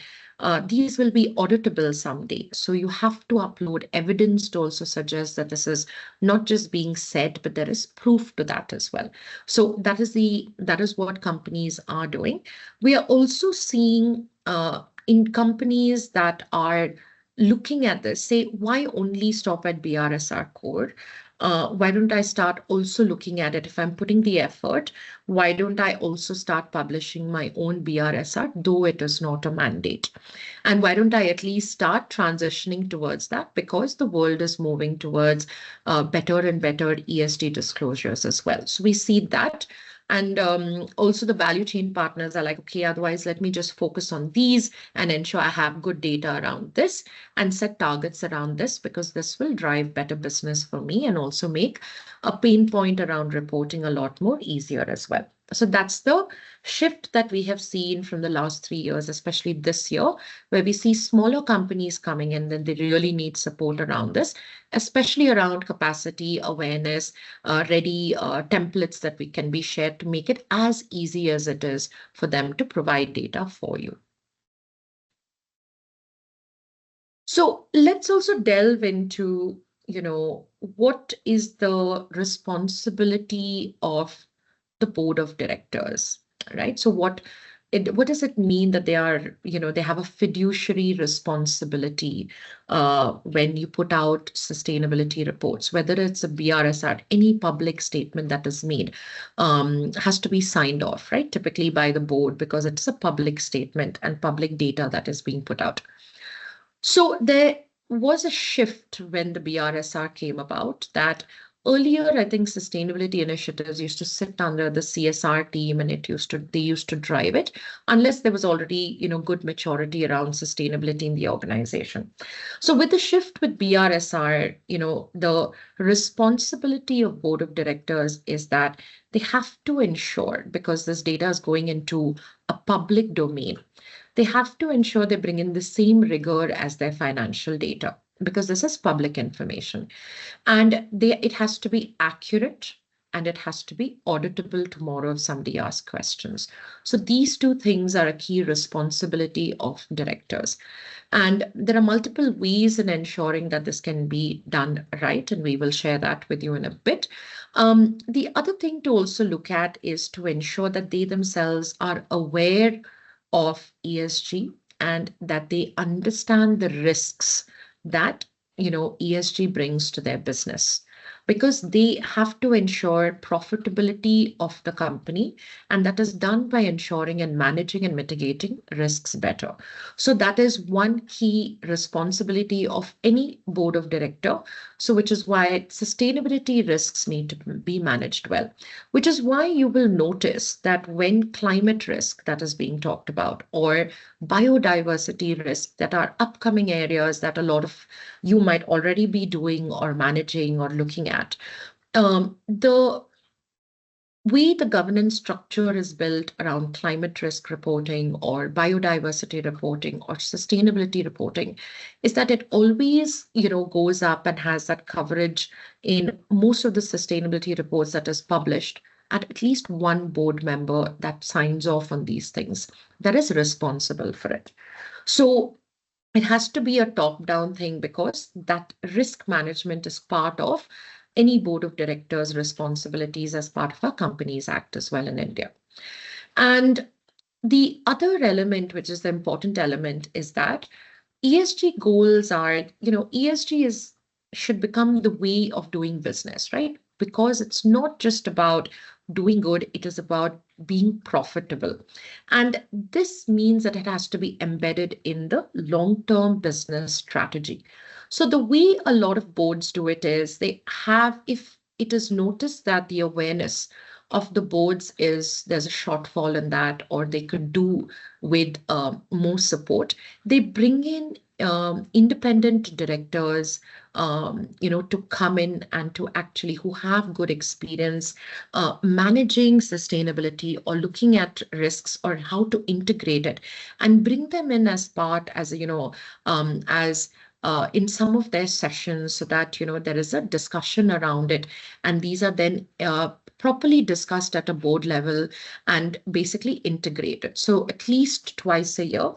these will be auditable someday. So you have to upload evidence to also suggest that this is not just being said, but there is proof to that as well. So that is what companies are doing. We are also seeing in companies that are looking at this, say, why only stop at BRSR core? Why don't I start also looking at it? If I'm putting the effort, why don't I also start publishing my own BRSR, though it is not a mandate? And why don't I at least start transitioning towards that? Because the world is moving towards better and better ESG disclosures as well. So we see that. And also the value chain partners are like, okay, otherwise let me just focus on these and ensure I have good data around this and set targets around this, because this will drive better business for me and also make a pain point around reporting a lot more easier as well. So that's the shift that we have seen from the last 3 years, especially this year, where we see smaller companies coming in, then they really need support around this, especially around capacity, awareness, ready templates that we can be shared to make it as easy as it is for them to provide data for you. So let's also delve into, what is the responsibility of the board of directors, right? So what does it mean that they are, they have a fiduciary responsibility when you put out sustainability reports, whether it's a BRSR, any public statement that is made has to be signed off, right? Typically by the board, because it's a public statement and public data that is being put out. So there was a shift when the BRSR came about, that earlier, I think sustainability initiatives used to sit under the CSR team and they used to drive it, unless there was already, good maturity around sustainability in the organization. So with the shift with BRSR, the responsibility of board of directors is that they have to ensure, because this data is going into a public domain, they have to ensure they bring in the same rigor as their financial data, because this is public information. And it has to be accurate and it has to be auditable tomorrow if somebody asks questions. So these two things are a key responsibility of directors. And there are multiple ways in ensuring that this can be done right, and we will share that with you in a bit. The other thing to also look at is to ensure that they themselves are aware of ESG and that they understand the risks that ESG brings to their business, because they have to ensure profitability of the company, and that is done by ensuring and managing and mitigating risks better. So that is one key responsibility of any board of director. So which is why sustainability risks need to be managed well, which is why you will notice that when climate risk that is being talked about, or biodiversity risk, that are upcoming areas that a lot of you might already be doing or managing or looking at, the way the governance structure is built around climate risk reporting or biodiversity reporting or sustainability reporting is that it always, goes up and has that coverage in most of the sustainability reports that is published at least one board member that signs off on these things that is responsible for it. So it has to be a top-down thing, because that risk management is part of any board of directors' responsibilities as part of our Companies Act as well in India. And the other element, which is the important element, is that ESG goals are, ESG should become the way of doing business, right? Because it's not just about doing good, it is about being profitable. And this means that it has to be embedded in the long-term business strategy. So the way a lot of boards do it is they have, if it is noticed that the awareness of the boards is there's a shortfall in that, or they could do with more support, they bring in independent directors, to come in and to actually who have good experience managing sustainability or looking at risks or how to integrate it, and bring them in as part as in some of their sessions, so that there is a discussion around it, and these are then properly discussed at a board level and basically integrated. So at least twice a year,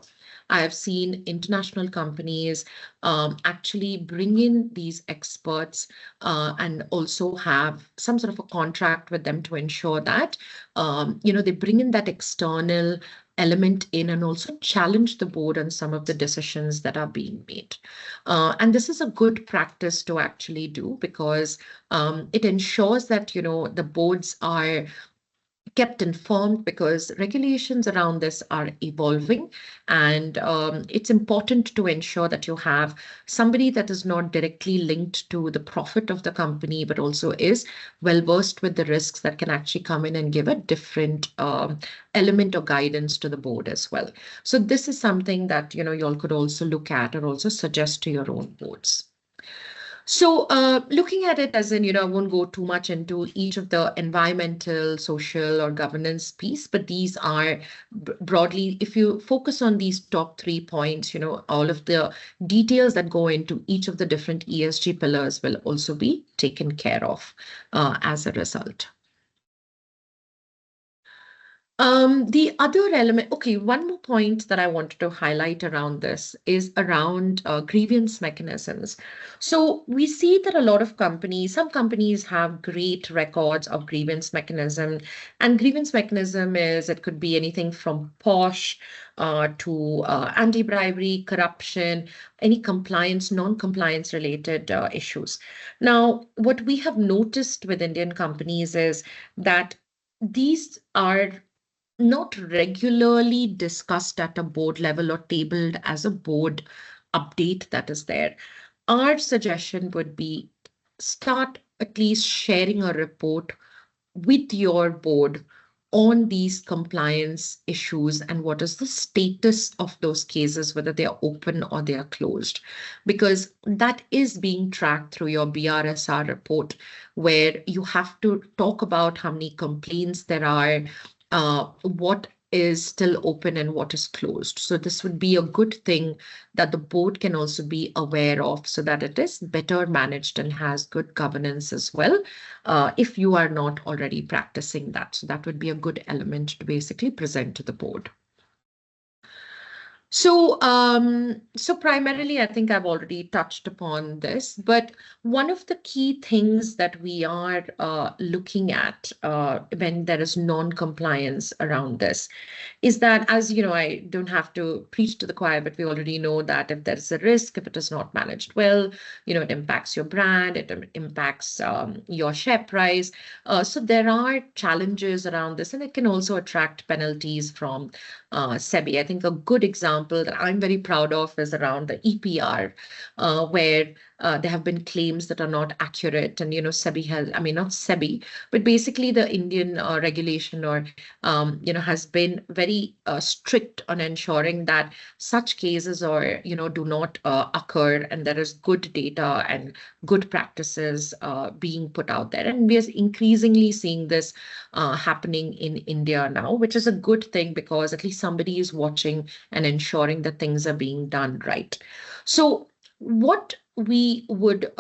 I have seen international companies actually bring in these experts and also have some sort of a contract with them to ensure that, they bring in that external element in and also challenge the board on some of the decisions that are being made. And this is a good practice to actually do, because it ensures that, the boards are kept informed, because regulations around this are evolving, and it's important to ensure that you have somebody that is not directly linked to the profit of the company, but also is well versed with the risks that can actually come in and give a different element or guidance to the board as well. So this is something that you all could also look at or also suggest to your own boards. So looking at it as in, I won't go too much into each of the environmental, social, or governance piece, but these are broadly, if you focus on these top 3 points, all of the details that go into each of the different ESG pillars will also be taken care of as a result. The other element, okay, one more point that I wanted to highlight around this is around grievance mechanisms. So we see that a lot of some companies have great records of grievance mechanism, and grievance mechanism it could be anything from POSH to anti-bribery, corruption, any compliance, non-compliance related issues. Now, what we have noticed with Indian companies is that these are not regularly discussed at a board level or tabled as a board update that is there. Our suggestion would be start at least sharing a report with your board on these compliance issues and what is the status of those cases, whether they are open or they are closed, because that is being tracked through your BRSR report, where you have to talk about how many complaints there are, what is still open and what is closed. So this would be a good thing that the board can also be aware of, so that it is better managed and has good governance as well, if you are not already practicing that. So that would be a good element to basically present to the board. So primarily, I think I've already touched upon this, but one of the key things that we are looking at when there is non-compliance around this is that, as you know, I don't have to preach to the choir, but we already know that if there's a risk, if it is not managed well, it impacts your brand, it impacts your share price. So there are challenges around this, and it can also attract penalties from SEBI. I think a good example that I'm very proud of is around the EPR, where there have been claims that are not accurate. And, SEBI has, I mean, not SEBI, but basically the Indian regulation or, has been very strict on ensuring that such cases or, do not occur, and there is good data and good practices being put out there. And we are increasingly seeing this happening in India now, which is a good thing because at least somebody is watching and ensuring that things are being done right. So what we would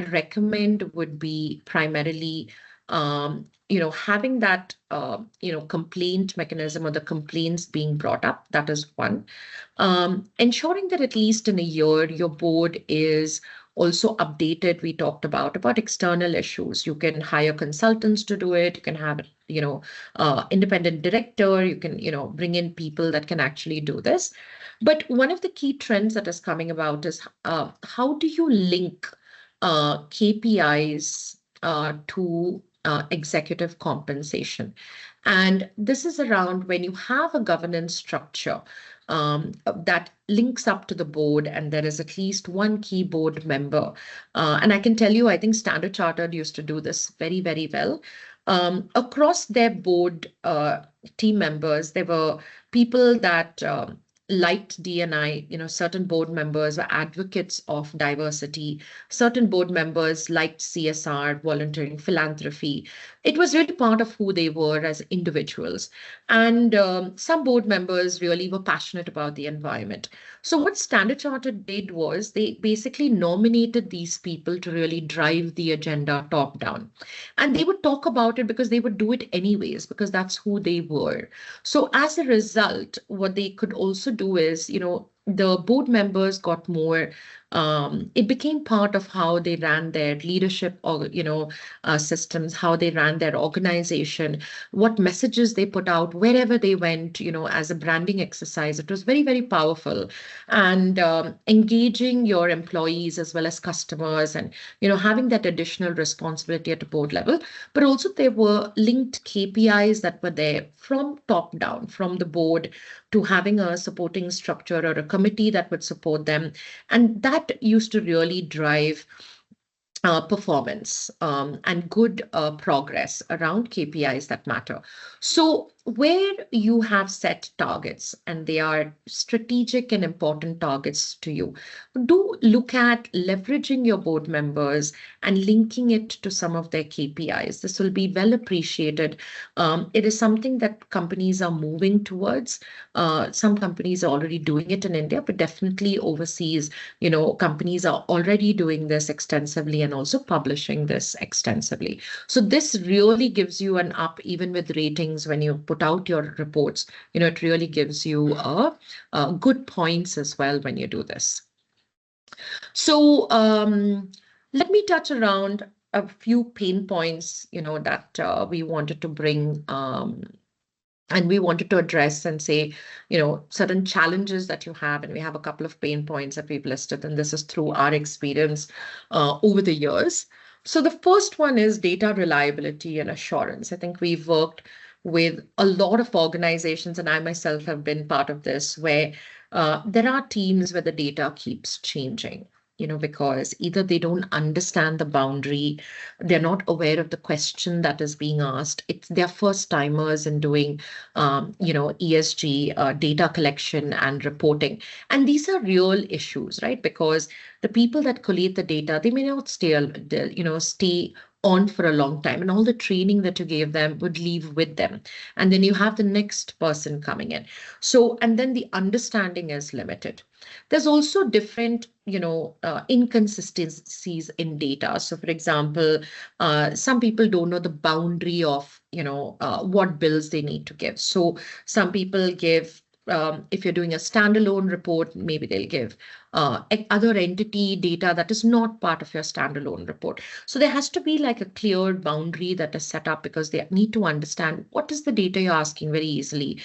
recommend would be primarily, having that, complaint mechanism or the complaints being brought up. That is one. Ensuring that at least in a year, your board is also updated. We talked about external issues. You can hire consultants to do it. You can have, independent director. You can, bring in people that can actually do this. But one of the key trends that is coming about is how do you link KPIs to executive compensation? And this is around when you have a governance structure that links up to the board, and there is at least one key board member. And I can tell you, I think Standard Chartered used to do this very, very well. Across their board team members, there were people that liked D&I, certain board members were advocates of diversity. Certain board members liked CSR, volunteering, philanthropy. It was really part of who they were as individuals. And some board members really were passionate about the environment. So what Standard Chartered did was they basically nominated these people to really drive the agenda top down. And they would talk about it because they would do it anyways, because that's who they were. So as a result, what they could also do is, the board members got more, it became part of how they ran their leadership or, systems, how they ran their organization, what messages they put out wherever they went, as a branding exercise. It was very, very powerful. And engaging your employees as well as customers and, having that additional responsibility at a board level. But also there were linked KPIs that were there from top down, from the board, to having a supporting structure or a committee that would support them. And that used to really drive performance and good progress around KPIs that matter. So where you have set targets and they are strategic and important targets to you, do look at leveraging your board members and linking it to some of their KPIs. This will be well appreciated. It is something that companies are moving towards. Some companies are already doing it in India, but definitely overseas, companies are already doing this extensively and also publishing this extensively. So this really gives you an up, even with ratings when you put out your reports. It really gives you good points as well when you do this. So let me touch around a few pain points, that we wanted to bring and we wanted to address and say, certain challenges that you have, and we have a couple of pain points that we've listed, and this is through our experience over the years. So the first one is data reliability and assurance. I think we've worked with a lot of organizations, and I myself have been part of this, where there are teams where the data keeps changing. Because either they don't understand the boundary, they're not aware of the question that is being asked. They're first timers in doing, ESG data collection and reporting. And these are real issues, right? Because the people that collate the data, they may not stay on for a long time, and all the training that you gave them would leave with them. And then you have the next person coming in. So, and then the understanding is limited. There's also different, inconsistencies in data. So for example, some people don't know the boundary of, what bills they need to give. So some people give if you're doing a standalone report, maybe they'll give other entity data that is not part of your standalone report. So there has to be like a clear boundary that is set up, because they need to understand what is the data you're asking very easily,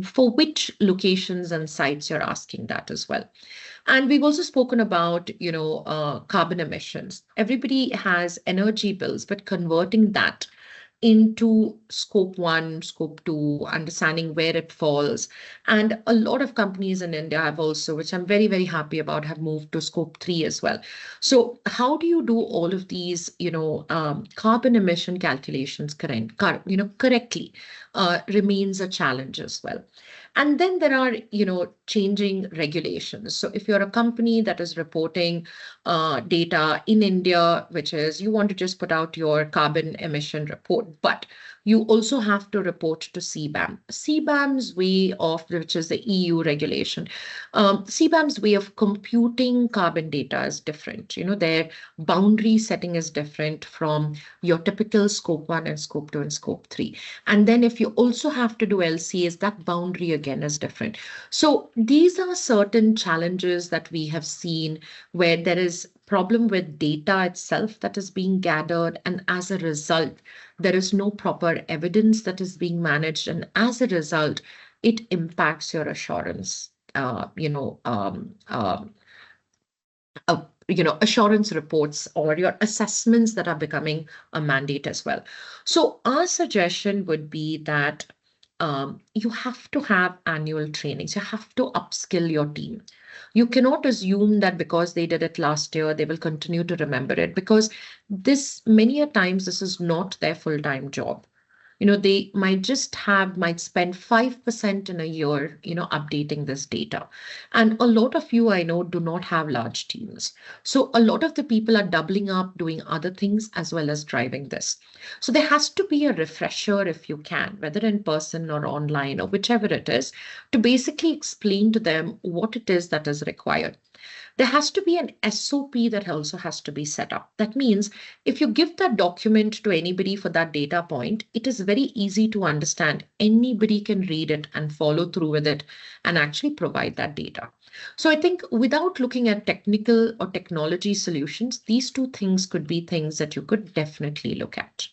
for which locations and sites you're asking that as well. And we've also spoken about, carbon emissions. Everybody has energy bills, but converting that into scope 1, scope 2, understanding where it falls. And a lot of companies in India have also, which I'm very, very happy about, have moved to scope 3 as well. So how do you do all of these, carbon emission calculations correctly remains a challenge as well. And then there are, changing regulations. So if you're a company that is reporting data in India, which is you want to just put out your carbon emission report, but you also have to report to CBAM. CBAM's way of, which is the EU regulation, CBAM's way of computing carbon data is different. Their boundary setting is different from your typical scope 1 and scope 2 and scope 3. And then if you also have to do LCAs, that boundary again is different. So these are certain challenges that we have seen where there is problem with data itself that is being gathered, and as a result, there is no proper evidence that is being managed, and as a result, it impacts your assurance, assurance reports or your assessments that are becoming a mandate as well. So our suggestion would be that you have to have annual trainings. You have to upskill your team. You cannot assume that because they did it last year, they will continue to remember it, because many a times this is not their full-time job. They might spend 5% in a year, updating this data. And a lot of you, I know, do not have large teams. So a lot of the people are doubling up, doing other things as well as driving this. So there has to be a refresher if you can, whether in person or online or whichever it is, to basically explain to them what it is that is required. There has to be an SOP that also has to be set up. That means if you give that document to anybody for that data point, it is very easy to understand. Anybody can read it and follow through with it and actually provide that data. So I think without looking at technical or technology solutions, these two things could be things that you could definitely look at.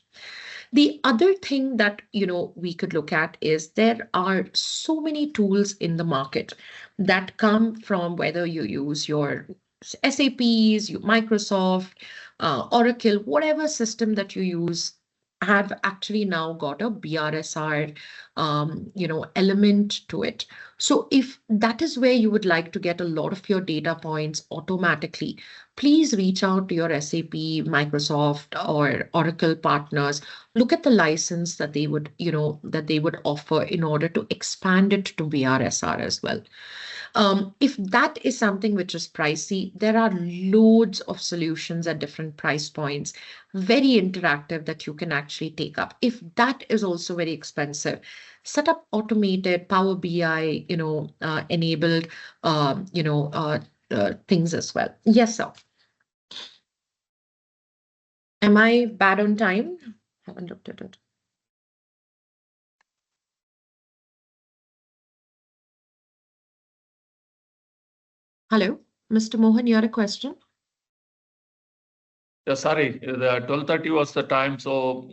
The other thing that, we could look at is there are so many tools in the market that come from whether you use your SAPs, Microsoft, Oracle, whatever system that you use, have actually now got a BRSR, element to it. So if that is where you would like to get a lot of your data points automatically, please reach out to your SAP, Microsoft, or Oracle partners. Look at the license that they would, offer in order to expand it to BRSR as well. If that is something which is pricey, there are loads of solutions at different price points, very interactive, that you can actually take up. If that is also very expensive, set up automated Power BI, enabled, things as well. Yes, sir. Am I bad on time? Haven't looked at it. Hello, Mr. Mohan, you had a question? Sorry, the 12:30 was the time, so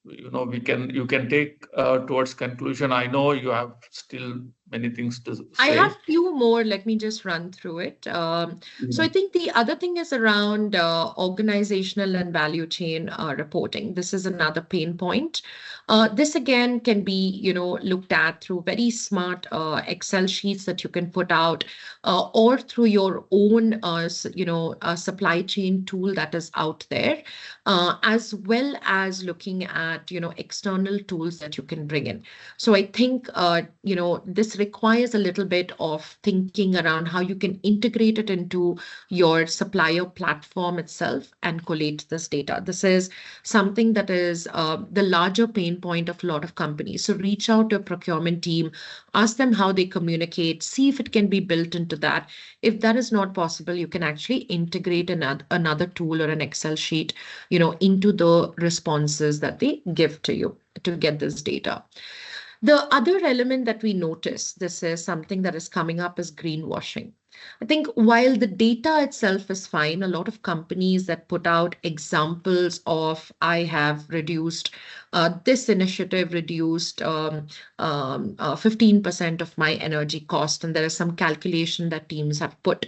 you can take towards conclusion. I know you have still many things to say. I have few more. Let me just run through it. So I think the other thing is around organizational and value chain reporting. This is another pain point. This again can be, looked at through very smart Excel sheets that you can put out, or through your own, supply chain tool that is out there, as well as looking at, external tools that you can bring in. So I think, this requires a little bit of thinking around how you can integrate it into your supplier platform itself and collate this data. This is something that is the larger pain point of a lot of companies. So reach out to a procurement team, ask them how they communicate, see if it can be built into that. If that is not possible, you can actually integrate another tool or an Excel sheet, into the responses that they give to you to get this data. The other element that we notice, this is something that is coming up, is greenwashing. I think while the data itself is fine, a lot of companies that put out examples of, I have reduced, this initiative reduced 15% of my energy cost, and there is some calculation that teams have put.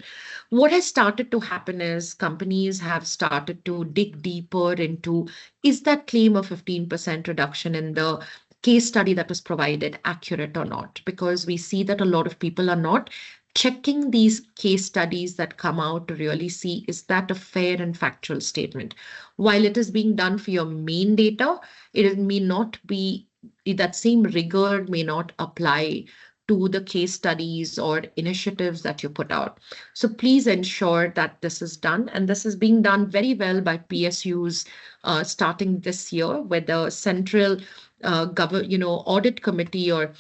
What has started to happen is companies have started to dig deeper into, is that claim of 15% reduction in the case study that was provided accurate or not? Because we see that a lot of people are not checking these case studies that come out to really see, is that a fair and factual statement? While it is being done for your main data, it may not be, that same rigor may not apply to the case studies or initiatives that you put out. So please ensure that this is done, and this is being done very well by PSUs starting this year, where the central audit committee or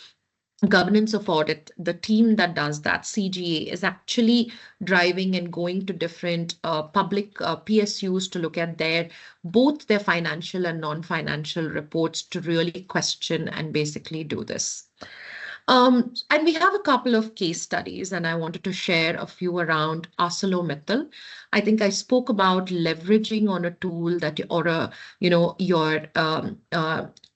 governance of audit, the team that does that, CGA, is actually driving and going to different public PSUs to look at both their financial and non-financial reports to really question and basically do this. And we have a couple of case studies, and I wanted to share a few around ArcelorMittal. I think I spoke about leveraging on a tool that, or your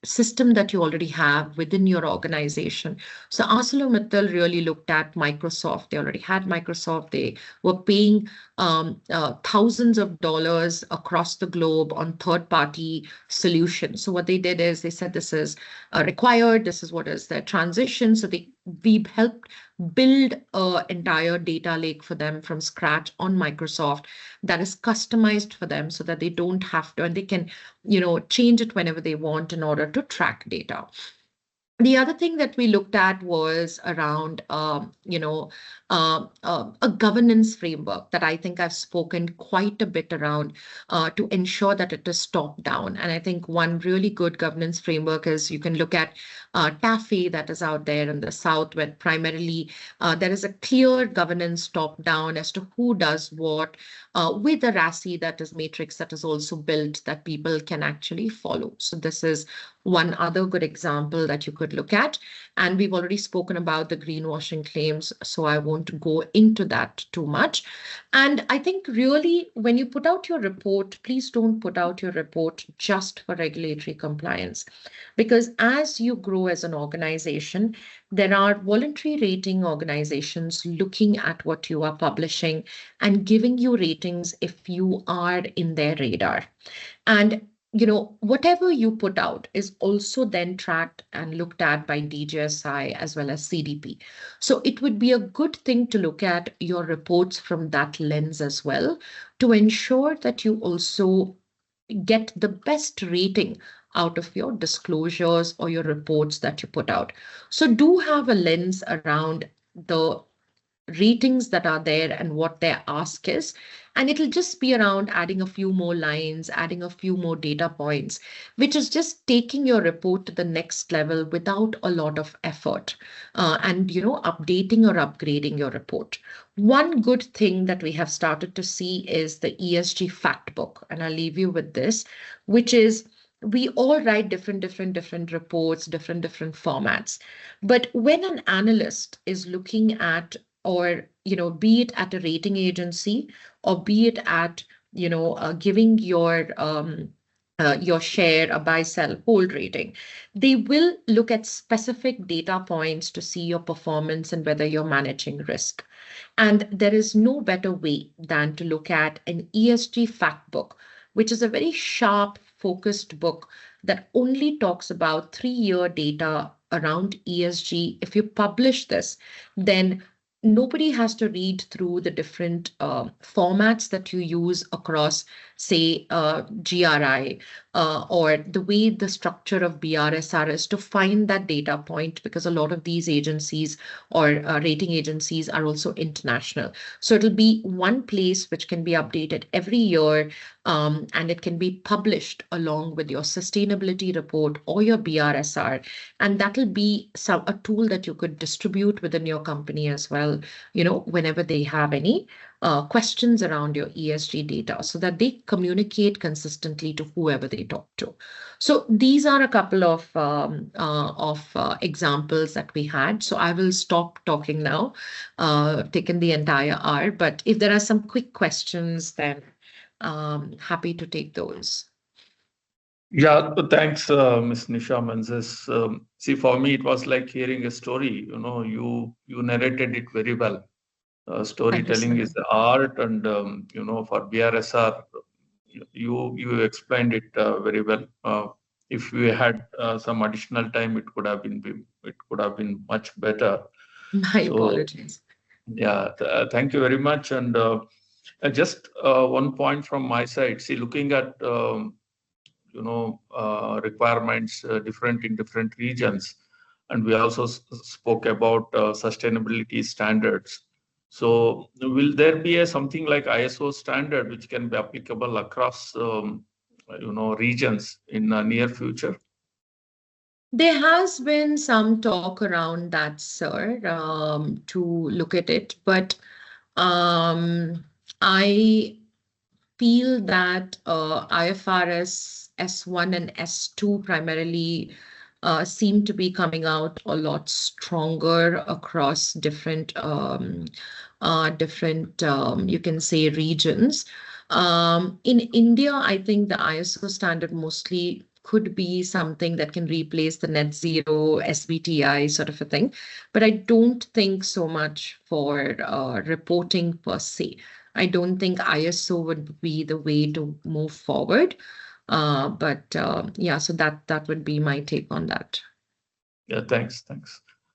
system that you already have within your organization. So ArcelorMittal really looked at Microsoft. They already had Microsoft. They were paying thousands of dollars across the globe on third-party solutions. So what they did is they said, this is required. This is what is their transition. So we helped build an entire data lake for them from scratch on Microsoft that is customized for them, so that they don't have to, and they can, change it whenever they want in order to track data. The other thing that we looked at was around, a governance framework that I think I've spoken quite a bit around to ensure that it is top down. And I think one really good governance framework is, you can look at TAFE that is out there in the South, where primarily there is a clear governance top down as to who does what, with a RASI, that is matrix, that is also built that people can actually follow. So this is one other good example that you could look at. And we've already spoken about the greenwashing claims, so I won't go into that too much. And I think really, when you put out your report, please don't put out your report just for regulatory compliance, because as you grow as an organization, there are voluntary rating organizations looking at what you are publishing and giving you ratings if you are in their radar. And whatever you put out is also then tracked and looked at by DJSI as well as CDP. So it would be a good thing to look at your reports from that lens as well, to ensure that you also get the best rating out of your disclosures or your reports that you put out. So do have a lens around the ratings that are there and what their ask is. And it'll just be around adding a few more lines, adding a few more data points, which is just taking your report to the next level without a lot of effort, and updating or upgrading your report. One good thing that we have started to see is the ESG fact book, and I'll leave you with this, which is, we all write different reports, different formats. But when an analyst is looking at, or be it at a rating agency, or be it at giving your share a buy, sell, hold rating, they will look at specific data points to see your performance and whether you're managing risk. And there is no better way than to look at an ESG fact book, which is a very sharp, focused book that only talks about 3-year data around ESG. If you publish this, then nobody has to read through the different formats that you use across, say, GRI, or the way the structure of BRSR is to find that data point, because a lot of these agencies or rating agencies are also international. So it'll be one place which can be updated every year, and it can be published along with your sustainability report or your BRSR. And that'll be a tool that you could distribute within your company as well, whenever they have any questions around your ESG data so that they communicate consistently to whoever they talk to. So these are a couple of examples that we had. So I will stop talking now, taken the entire hour. But if there are some quick questions, then happy to take those. Yeah, thanks, Ms. Nisha Menzies. See, for me, it was like hearing a story. You narrated it very well. Storytelling is the art, and for BRSR, you explained it very well. If we had some additional time, it could have been much better. My apologies. Yeah, thank you very much. And just one point from my side. See, looking at requirements different in different regions, and we also spoke about sustainability standards. So will there be something like ISO standard which can be applicable across regions in the near future? There has been some talk around that, sir, to look at it, but I feel that IFRS S1 and S2 primarily seem to be coming out a lot stronger across different, you can say, regions. In India, I think the ISO standard mostly could be something that can replace the net zero SBTI sort of a thing. But I don't think so much for reporting per se. I don't think ISO would be the way to move forward. Yeah, so that would be my take on that. Yeah, thanks.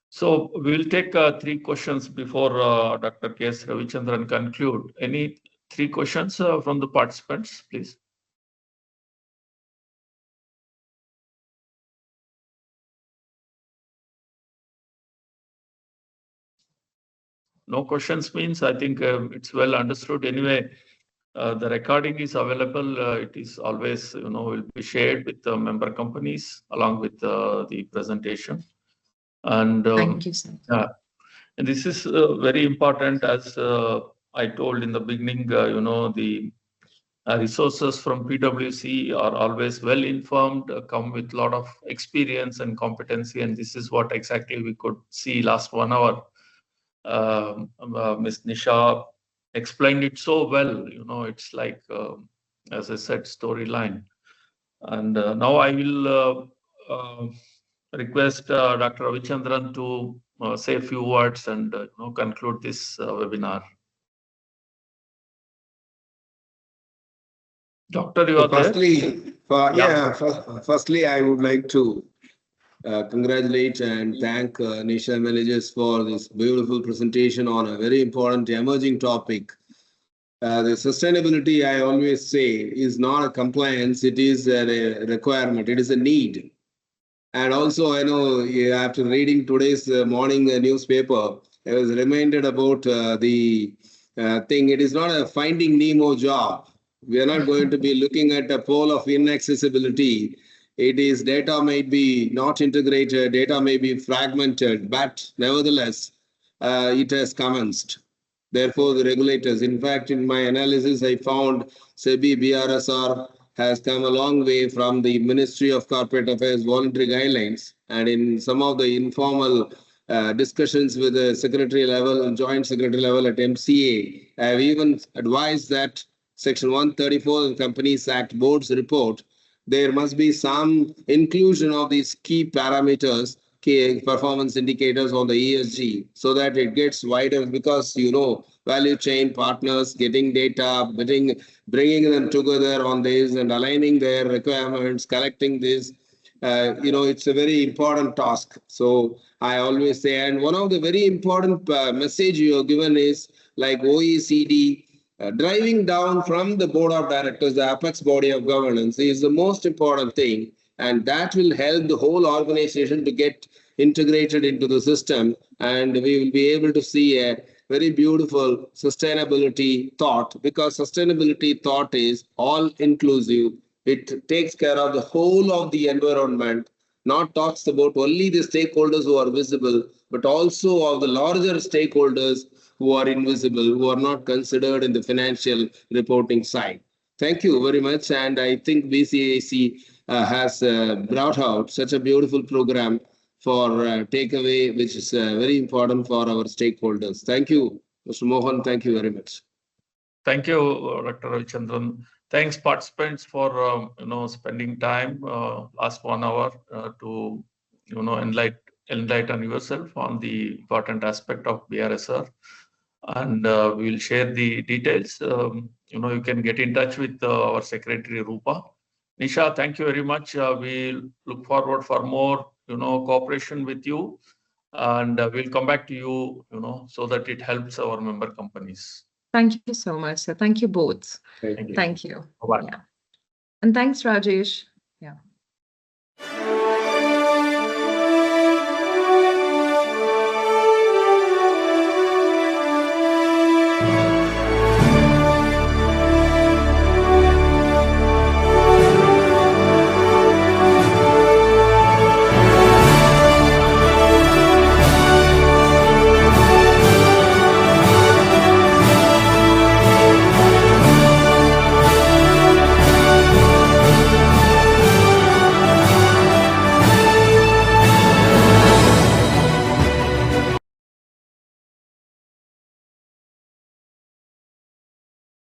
So we'll take 3 questions before Dr. K.S. Ravichandran conclude. Any 3 questions from the participants, please? No questions means I think it's well understood. Anyway, the recording is available. It is always, will be shared with the member companies along with the presentation. And thank you, sir. And this is very important, as I told in the beginning. The resources from PwC are always well informed, come with a lot of experience and competency, and this is what exactly we could see last 1 hour. Ms. Nisha explained it so well. It's like, as I said, storyline. And now I will request Dr. Ravichandran to say a few words and conclude this webinar. Doctor, you are there? Firstly, I would like to congratulate and thank Nisha Menzies for this beautiful presentation on a very important emerging topic. The sustainability, I always say, is not a compliance, it is a requirement, it is a need. And also, I know after reading today's morning newspaper, I was reminded about the thing. It is not a Finding Nemo job. We are not going to be looking at a pole of inaccessibility. It is data may be not integrated, data may be fragmented, but nevertheless, it has commenced. Therefore, the regulators, in fact, in my analysis, I found SEBI BRSR has come a long way from the Ministry of Corporate Affairs voluntary guidelines. And in some of the informal discussions with the secretary level and joint secretary level at MCA, I have even advised that Section 134 of the Companies Act Board's report, there must be some inclusion of these key parameters, key performance indicators on the ESG, so that it gets wider, because, value chain partners getting data, bringing them together on this and aligning their requirements, collecting this, it's a very important task. So I always say, and one of the very important message you have given is like OECD, driving down from the board of directors, the apex body of governance, is the most important thing. And that will help the whole organization to get integrated into the system. And we will be able to see a very beautiful sustainability thought, because sustainability thought is all inclusive. It takes care of the whole of the environment, not talks about only the stakeholders who are visible, but also of the larger stakeholders who are invisible, who are not considered in the financial reporting side. Thank you very much. And I think BCIC has brought out such a beautiful program for takeaway, which is very important for our stakeholders. Thank you, Mr. Mohan. Thank you very much. Thank you, Dr. Ravichandran. Thanks, participants, for spending time last 1 hour to enlighten yourself on the important aspect of BRSR, and we will share the details. You can get in touch with our secretary Rupa. Nisha, thank you very much. We look forward for more cooperation with you, and we'll come back to you so that it helps our member companies. Thank you so much, sir. Thank you both. Thank you. Thank you. Bye-bye. Yeah. And thanks, Rajesh.